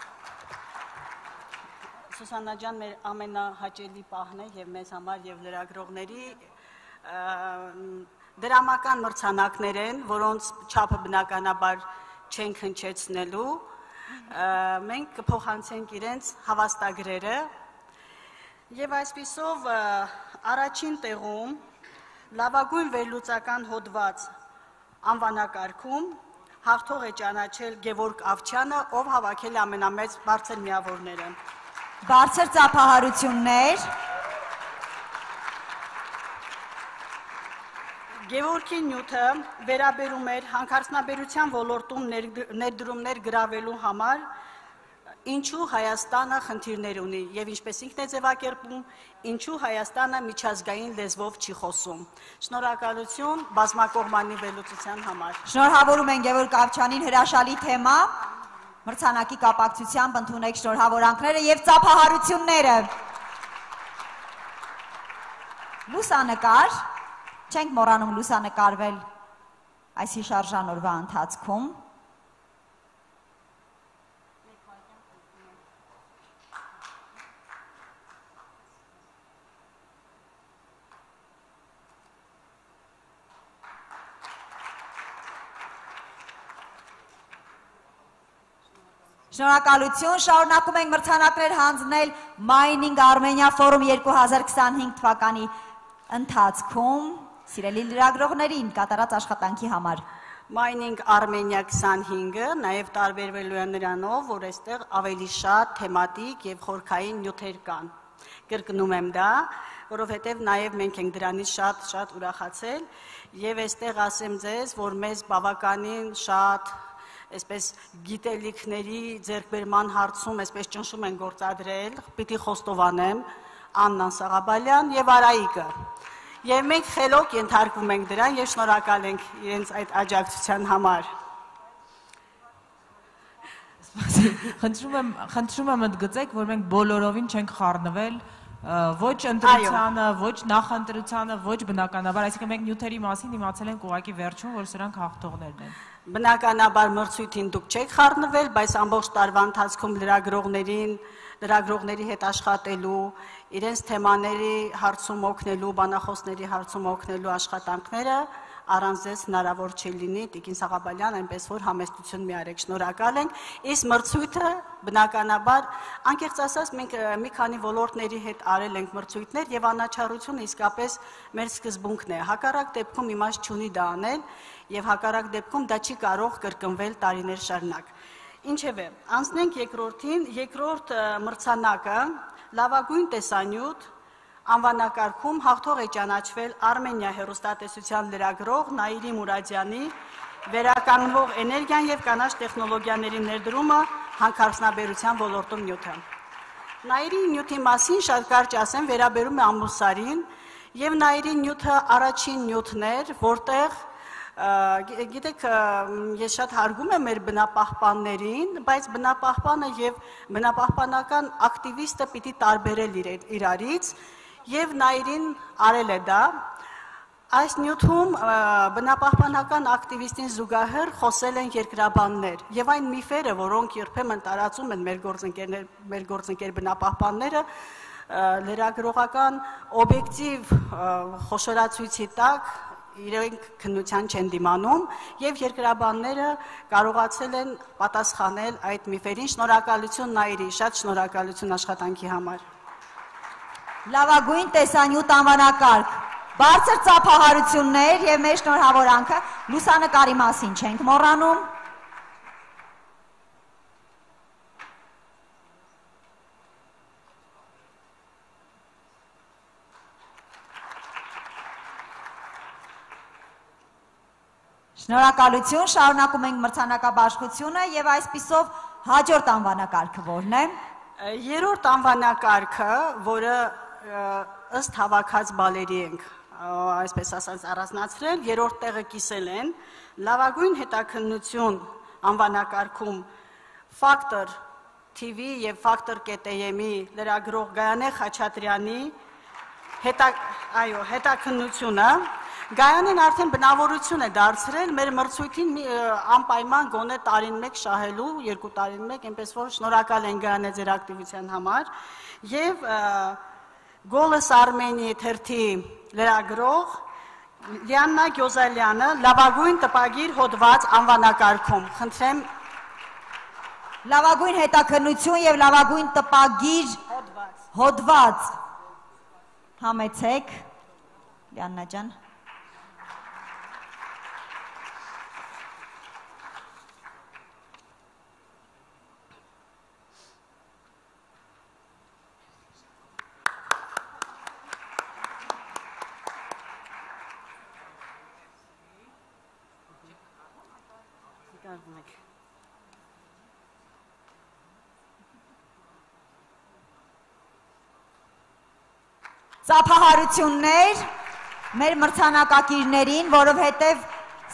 Սուսաննա ջան, մեր ամենահաճելի պահն է եւ մեզ համար եւ լրագրողների դրամական մրցանակներ են, որոնց չափը բնականաբար չենք հնչեցնելու, մենք կփոխանցենք իրենց հավաստագրերը եւ այսպիսով առաջին տեղում լավագույն վերլուծական հոդված անվանակարգում հաղթող է ճանաչել Գևորգ Ավչյանը, ով հավաքել է ամենամեծ բարձր միավորները։ Բարձր ծափահարություններ։ Գևորգի նյութը վերաբերում էր հանքարդյունաբերության ոլորտում ներդրումներ գրավելու համար, ինչու Հայաստանը խնդիրներ ունի եւ ինչպես ինքն է ձևակերպում, ինչու Հայաստանը միջազգային լեզվով չի խոսում։ Շնորհակալություն բազմակողմանի վերլուծության համար։ Շնորհավորում են Գևորգ Ավչյանին, հրաշալի թեմա։ Մրցանակի կապակցությամբ ընդունեք շնորհավորանքները եւ ծափահարությունները։ Լուսանկար, չենք մոռանում լուսանկարվել այս հիշարժան օրվա ընթացքում։ Շնորհակալություն, շարունակում ենք մրցանակներ հանձնել Mining Armenia Forum 2025 թվականի ընթացքում սիրելի լրագրողներին կատարած աշխատանքի համար։ Mining Armenia 25-ը նաև տարբերվելու է նրանով, որ այստեղ ավելի շատ թեմատիկ եւ խորքային նյութեր կան։ Կրկնում եմ դա, որովհետեւ նաև մենք ենք դրանից շատ ուրախացել եւ այստեղ ասեմ ձեզ, որ մեզ բավականին շատ այսպես գիտելիքների ձեռքբերման հարցում այսպես ճնշում են գործադրել, պիտի խոստովանեմ, Աննան Սաղաբալյան եւ Արայիկը։ Եվ մենք խելոք ենթարկվում ենք դրան եւ շնորհակալ ենք իրենց այդ աջակցության համար։ Խնդրում եմ ընդգծեք, որ մենք բոլորովին չենք խառնվել ոչ ընտրությանը, ոչ նախընտրությանը, ոչ բնականաբար, այսինքն մենք նյութերի մասին իմացել ենք ուղղակի վերջում, որ սրանք հաղթողներն են։ Բնականաբար մրցույթին դուք չեք խառնվել, բայց ամբողջ տարվա ընթացքում լրագրողների հետ աշխատելու, իրենց թեմաների հարցում օգնելու, բանախոսների հարցում օգնելու աշխատանքները առանց ձեզ հնարավոր չի լինի, Տիկին Սաղաբալյան, այնպես որ համեստություն մի արեք, շնորհակալ ենք։ Իսկ մրցույթը բնականաբար, անկեղծ ասած, մենք մի քանի ոլորտների հետ արել ենք մրցույթներ եւ անաչառությունը իսկապես մեր սկզբունքն է։ Հակառակ դեպքում իմաստ չունի դա անել եւ հակառակ դեպքում դա չի կարող կրկնվել տարիներ շարունակ։ Ինչևէ, անցնենք երկրորդին, երկրորդ մրցանակը լավագույն տեսանյութ անվանակարգում հաղթող է ճանաչվել Արմենիա հեռուստատեսության լրագրող Նաիրի Մուրադյանի վերականգնվող էներգիան եւ կանաչ տեխնոլոգիաների ներդրումը հանքարդյունաբերության ոլորտում նյութը։ Նաիրի նյութի մասին շատ կարճ ասեմ, վերաբերում է ամուսարին եւ Նաիրի նյութը առաջին նյութն էր, որտեղ գիտեք, ես շատ հարգում եմ մեր բնապահպաններին, բայց բնապահպանը եւ բնապահպանական ակտիվիստը պիտի տարբերել իրարից եւ Նաիրին արել է դա։ Այս նյութում բնապահպանական ակտիվիստին զուգահեռ խոսել են երկրաբաններ եւ այն միֆերը, որոնք երբեմն տարածում են մեր գործընկեր բնապահպանները, լրագրողական օբյեկտիվ խոշորացույցի տակ իրենք քննության չեն դիմանում եւ երկրաբանները կարողացել են պատասխանել այդ միֆերին։ Շնորհակալություն Նաիրի, շատ շնորհակալություն աշխատանքի համար։ Լավագույն տեսանյութ անվանակարգ, բարձր ծափահարություններ եւ մեր շնորհավորանքը լուսանկարի մասին չենք մոռանում։ Շնորհակալություն, շարունակում ենք մրցանակաբաշխությունը եւ այսպիսով հաջորդ անվանակարգը որն է։ Երրորդ անվանակարգը, որը ըստ հավաքած բալերի ենք, այսպես ասած առանձնացրել, երրորդ տեղը կիսել են լավագույն հետաքննություն անվանակարգում Factor TV եւ Factor.am-ի լրագրող Գայանե Խաչատրյանի հետաքննությունը Գայանեն արդեն բնավորություն է դարձրել մեր մրցույթին անպայման գոնե տարին մեկ շահելու, 2 տարին մեկ, այնպես որ շնորհակալ ենք Գայանե ձեր ակտիվության համար եւ Գոլես Արմենիի թերթի լրագրող Լիաննա Գյոզալյանը լավագույն տպագիր հոդված անվանակարգում։ Խնդրեմ լավագույն հետաքննություն եւ լավագույն տպագիր հոդված համեցեք Լիաննա ջան։ Ծափահարություններ մեր մրցանակակիրներին, որովհետև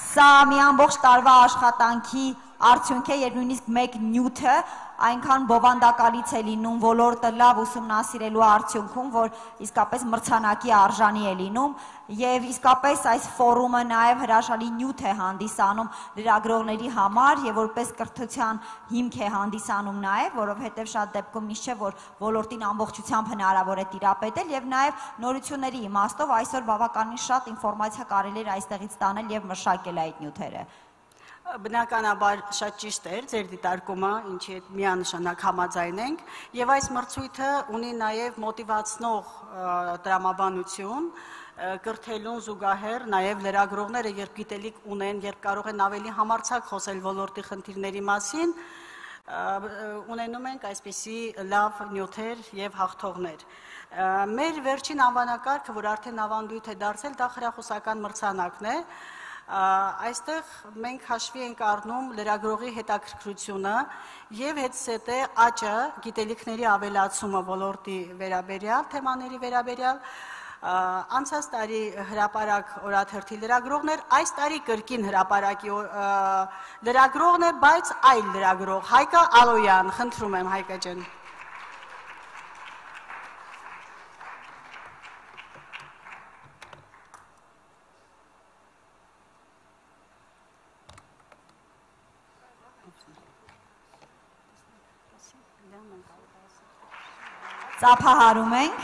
սա մի ամբողջ տարվա աշխատանքի արդյունք է, երբ նույնիսկ մեկ նյութը այնքան բովանդակալից է լինում ոլորտը լավ ուսումնասիրելու արդյունքում, որ իսկապես մրցանակի արժանի է լինում, եւ իսկապես այս ֆորումը նաեւ հրաշալի նյութ է հանդիսանում լրագրողների համար եւ որպես կրթության հիմք է հանդիսանում նաեւ, որովհետեւ շատ դեպքում միշտ չէ, որ ոլորտին ամբողջությամբ հնարավոր է տիրապետել եւ նաեւ նորությունների իմաստով այսօր բավականին շատ ինֆորմացիա կարելի է այստեղից ստանել եւ մշակել այդ նյութերը։ Բնականաբար շատ ճիշտ էր ձեր դիտարկումը, ինչի հետ միանշանակ համաձայն ենք, եւ այս մրցույթը ունի նաեւ մոտիվացնող տրամաբանություն, կրթելուն զուգահեռ նաեւ լրագրողները երբ գիտելիք ունեն, երբ կարող են ավելի համարձակ խոսել ոլորտի խնդիրների մասին, ունենում ենք այսպիսի լավ նյութեր եւ հաղթողներ։ Մեր վերջին անվանակարգը, որ արդեն ավանդույթ է դարձել, դա խրախուսական մրցանակն է։ Այստեղ մենք հաշվի ենք առնում լրագրողի հետաքրքրությունը եւ հետսետե աճը, գիտելիքների ավելացումը ոլորտի վերաբերյալ, թեմաների վերաբերյալ։ Անցած տարի հրապարակ օրաթերթի լրագրողներ, այս տարի կրկին հրապարակի լրագրողն է, բայց այլ լրագրող, Հայկա Ալոյան, խնդրում եմ Հայկա ջան։ Ծափահարում ենք։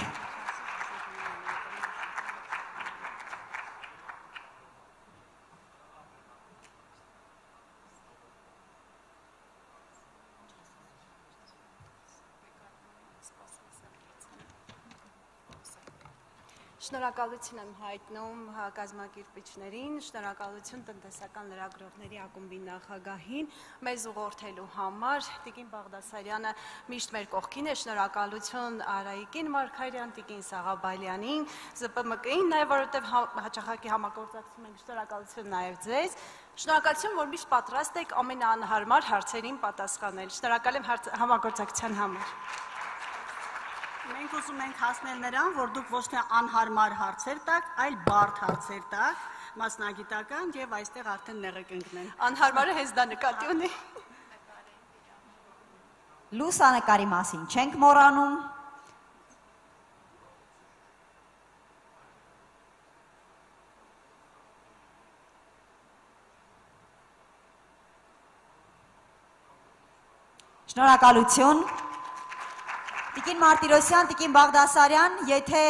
Շնորհակալություն եմ հայտնում կազմակերպիչներին, շնորհակալություն տնտեսական լրագրողների ակումբի նախագահին, մեզ ուղղորդելու համար, Տիկին Բաղդասարյանը միշտ մեր կողքին է, շնորհակալություն Արայիկին Մարգարյան, Տիկին Սաղաբալյանին, ԶՊՄԿ-ին, նաև որովհետև հաճախակի համագործակցում ենք, շնորհակալություն նաև ձեզ, շնորհակալություն, որ միշտ պատրաստ եք ամենաանհարմար հարցերին պատասխանել, շնորհակալ եմ համագործակցության համար։ Մենք ուզում ենք հասնել նրան, որ դուք ոչ թե անհարմար հարցեր տաք, այլ բարդ հարցեր տաք, մասնագիտական եւ այստեղ արդեն նեղեք ընկնեն։ Անհարմարը հենց դա նկատի ունի։ Լուսանկարի մասին չենք մոռանում։ Շնորհակալություն։ Տիկին Մարտիրոսյան, Տիկին Բաղդասարյան, եթե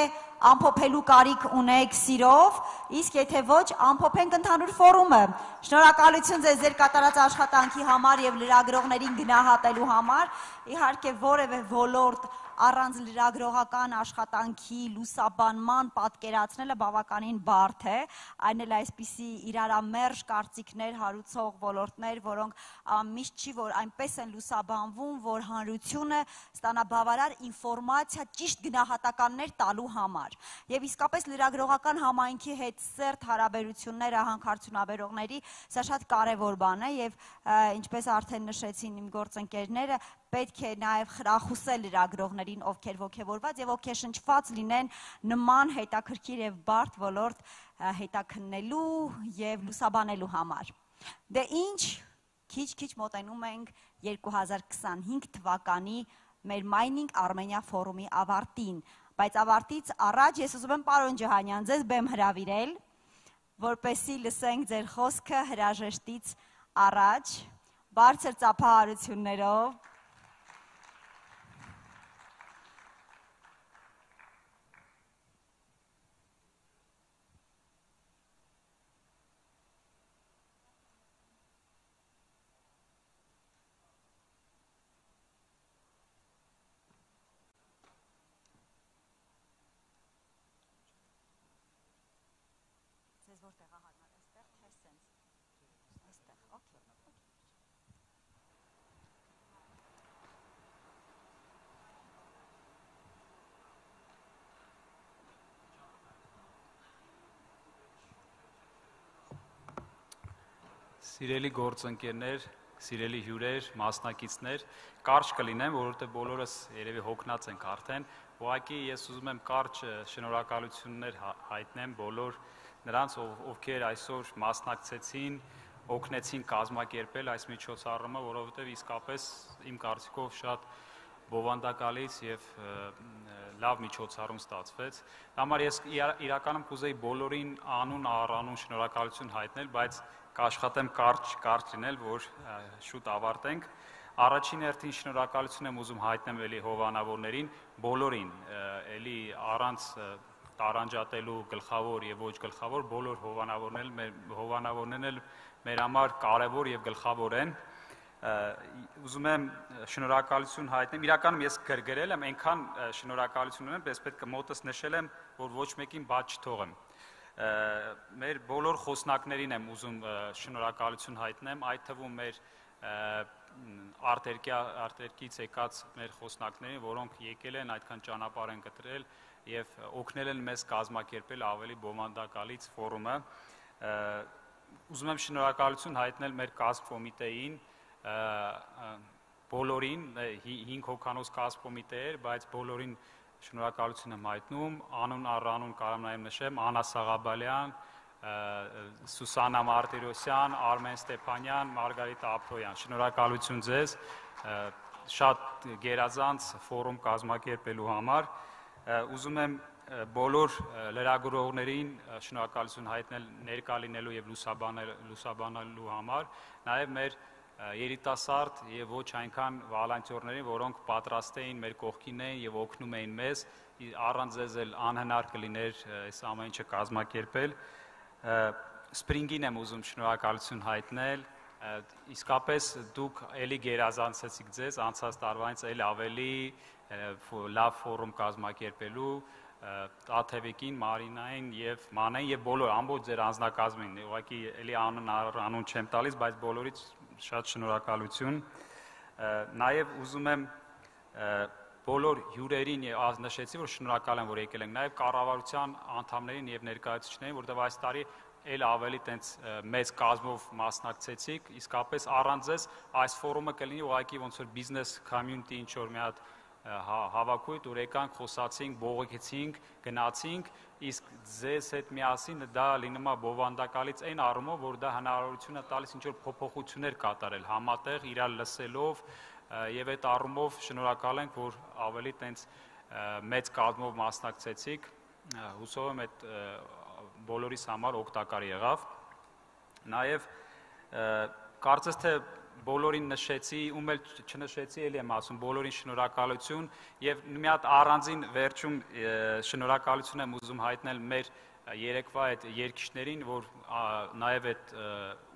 ամփոփելու կարիք ունեք սիրով, իսկ եթե ոչ, ամփոփենք ընդհանուր ֆորումը։ Շնորհակալություն ձեզ ձեր կատարած աշխատանքի համար եւ լրագրողներին գնահատելու համար։ Իհարկե որևէ ոլորտ առանց լրագրողական աշխատանքի լուսաբանման պատկերացնելը բավականին բարդ է, այն էլ այսպիսի իրարամերժ կարծիքներ հարուցող ոլորտներ, որոնք միշտ չի, որ այնպես են լուսաբանվում, որ հանրությունը ստանա բավարար ինֆորմացիա ճիշտ գնահատականներ տալու համար։ Եվ իսկապես լրագրողական համայնքի հետ սերտ հարաբերությունները հանքարդյունաբերողների սա շատ կարևոր բան է եւ ինչպես արդեն նշեցին իմ գործընկերները, պետք է նաև խրախուսել լրագրողներին, ովքեր ոգևորված եւ ովքեր շնչված լինեն նման հետաքրքիր եւ բարդ ոլորտ հետաքննելու եւ լուսաբանելու համար։ Դե ինչ, քիչ մոտենում ենք 2025 թվականի մեր Mining Armenia ֆորումի ավարտին, բայց ավարտից առաջ ես ուզում եմ պարոն Ջհանյան ձեզ բեմ հրավիրել, որպեսզի լսենք ձեր խոսքը հրաժեշտից առաջ, բարձր ծափահարություններով։ Սիրելի գործընկերներ, սիրելի հյուրեր, մասնակիցներ, կարճ կլինեմ, որովհետև բոլորս երևի հոգնած ենք արդեն, ուղղակի ես ուզում եմ կարճ շնորհակալություններ հայտնեմ բոլոր նրանց, ովքեր այսօր մասնակցեցին, օգնեցին կազմակերպել այս միջոցառումը, որովհետև իսկապես իմ կարծիքով շատ բովանդակալից եւ լավ միջոցառում ստացվեց։ Համար ես իրականում կուզեի բոլորին անուն առանուն շնորհակալություն հայտնել, բայց կաշխատեմ կարճ լինել, որ շուտ ավարտենք։ Առաջին հերթին շնորհակալություն եմ ուզում հայտնել էլի հովանավորներին, բոլորին, էլի առանց տարանջատելու գլխավոր եւ ոչ գլխավոր բոլոր հովանավորներն էլ մեր համար կարեւոր եւ գլխավոր են։ Ուզում եմ շնորհակալություն հայտնեմ։ Իրականում ես գրգրել եմ, այնքան շնորհակալություն ունեմ, պես պետք է մոտս նշել եմ, որ ոչ մեկին բաց չթողեմ։ Մեր բոլոր խոսնակներին եմ ուզում շնորհակալություն հայտնեմ, այդ թվում մեր արտերկից եկած մեր խոսնակներին, որոնք եկել են, այդքան ճանապարհ են գտրել եւ օգնել են մեզ կազմակերպել ավելի բովանդակալից ֆորումը։ Ուզում եմ շնորհակալություն հայտնել մեր կազմ կոմիտեին, բոլորին, 5 հոգանոց կազմ կոմիտե էր, բայց բոլորին շնորհակալություն եմ հայտնում, անուն առանուն կարող եմ նշեմ, Անա Սաղաբալյան, Սուսանա Մարտիրոսյան, Արմեն Ստեփանյան, Մարգարիտա Ափրոյան, շնորհակալություն ձեզ շատ գերազանց ֆորում կազմակերպելու համար։ Ուզում եմ բոլոր լրագրողներին շնորհակալություն հայտնել ներկա լինելու եւ լուսաբանելու համար, նաեւ մեր երիտասարդ եւ ոչ այնքան վոլոնտյորներին, որոնք պատրաստ էին մեր կողքին էին եւ օգնում էին մեզ, առանց ձեզ էլ անհնար կլիներ այս ամեն ինչը կազմակերպել։ Սպրինգին եմ ուզում շնորհակալություն հայտնել, իսկապես դուք էլի գերազանցեցիք ձեզ, անցած տարվանից էլ ավելի լավ ֆորում կազմակերպելու, Տաթևիկին, Մարինային եւ Մանային եւ բոլոր ամբողջ ձեր անձնակազմին, ուղղակի էլի անուն չեմ տալիս, բայց բոլորից շատ շնորհակալություն։ Նաեւ ուզում եմ բոլոր հյուրերին նշեցի, որ շնորհակալ եմ, որ եկել ենք, նաեւ կառավարության անդամներին եւ ներկայացուցիչներին, որտեղ այս տարի էլ ավելի տենց մեծ կազմով մասնակցեցիք, իսկապես առանց ձեզ այս ֆորումը կլինի ուղղակի ոնց որ բիզնես community ինչ որ մի հատ հավաքույթ, որ եկանք, խոսացինք, բողոքեցինք, գնացինք, իսկ ձեզ հետ միասին դա լինում է բովանդակալից այն առումով, որ դա հնարավորություն է տալիս ինչ որ փոփոխություններ կատարել համատեղ, իրար լսելով եւ այդ առումով շնորհակալ ենք, որ ավելի տենց մեծ կազմով մասնակցեցիք, հուսով եմ այդ բոլորիս համար օգտակար եղավ։ Նաեւ կարծես թե բոլորին նշեցի, ում էլ չնշեցի, էլի եմ ասում, բոլորին շնորհակալություն եւ մի հատ առանձին վերջում շնորհակալություն եմ ուզում հայտնել մեր երեկվա այդ երգիչներին, որ նաեւ այդ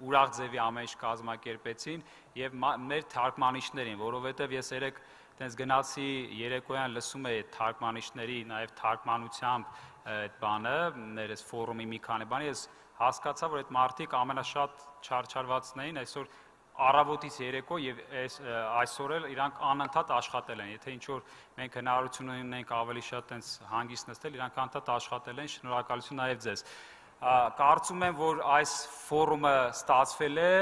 ուրախ ձևի ամեն ինչ կազմակերպեցին եւ մեր թարգմանիչներին, որովհետեւ ես երեք տենց գնացի երեկոյան լսում էի թարգմանիչների նաեւ թարգմանությամբ այդ բանը, ներես ֆորումի մի քանի բան, ես հասկացա, որ այդ մարդիկ ամենաշատ չարչարվածն էին, այսօր առավոտից երեկո եւ այսօր էլ իրանք անընդհատ աշխատել են, եթե ինչ որ մենք հնարավորություն ունենք ավելի շատ տենց հանգիստ նստել, իրանք անընդհատ աշխատել են, շնորհակալություն նաեւ ձեզ։ Կարծում եմ, որ այս ֆորումը ստացվել է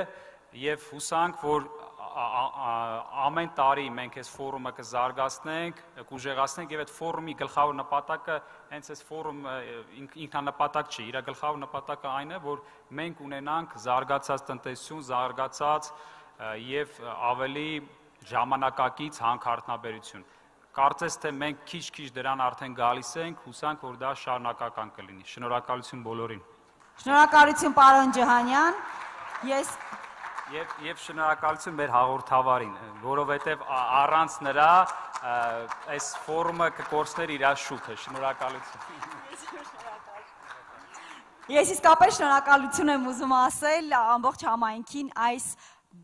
եւ հուսանք, որ ամեն տարի մենք այս ֆորումը կզարգացնենք, կուժեղացնենք եւ այդ ֆորումի գլխավոր նպատակը հենց այս ֆորումը ինքնանպատակ չի, իր գլխավոր նպատակը այն է, որ մենք ունենանք զարգացած տնտեսություն, զարգացած եւ ավելի ժամանակակից հանքարդյունաբերություն։ Կարծես թե մենք քիչ-քիչ դրան արդեն գալիս ենք, հուսանք, որ դա շարունակական կլինի։ Շնորհակալություն բոլորին։ Շնորհակալություն պարոն Ջհանյան։ Եվ շնորհակալություն մեր հաղորդավարին, որովհետև առանց նրա այս ֆորումը կկորցներ իր շուքը։ Շնորհակալություն։ Ես իսկապես շնորհակալություն եմ ուզում ասել ամբողջ համայնքին այս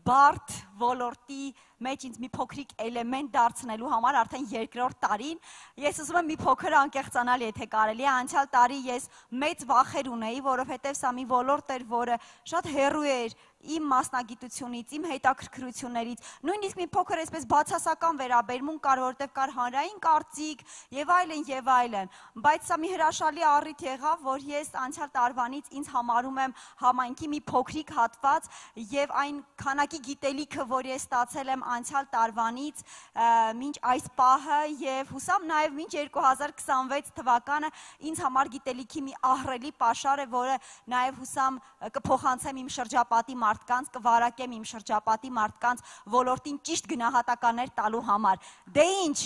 բարդ ոլորտի մեջ ինձ մի փոքրիկ էլեմենտ դարձնելու համար արդեն երկրորդ տարին ես ուզում եմ մի փոքր անկեղծանալ, եթե կարելի է, անցյալ տարի ես մեծ վախեր ունեի, որովհետև սա մի ոլորտ էր, որը շատ հեռու էր իմ մասնագիտությունից, իմ հետաքրքրություններից, նույնիսկ մի փոքր այսպես բացասական վերաբերմունք կար, որովհետև կար հանրային կարծիք եւ այլն, բայց սա մի հրաշալի առիթ եղավ, որ ես անցյալ տարվանից ինձ համարում եմ համայնքի մի փոքրիկ հատված եւ այն քանակի գիտելիքը, որ ես ստացել եմ անցյալ տարվանից մինչ այս պահը եւ հուսամ նաեւ մինչ 2026 թվականը ինձ համար գիտելիքի մի ահռելի պաշար է, որը նաեւ հուսամ կփոխանցեմ իմ շրջապատի մարդկանց, կվարակեմ իմ շրջապատի մարդկանց ոլորտին ճիշտ գնահատականներ տալու համար։ Դե ինչ,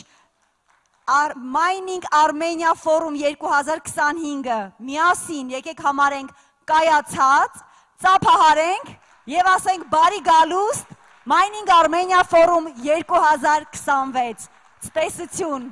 Mining Armenia Forum 2025-ը միասին եկեք համարենք կայացած, ծափահարենք եւ ասենք բարի գալուստ Mining Armenia Forum 2026։ Ցտեսություն։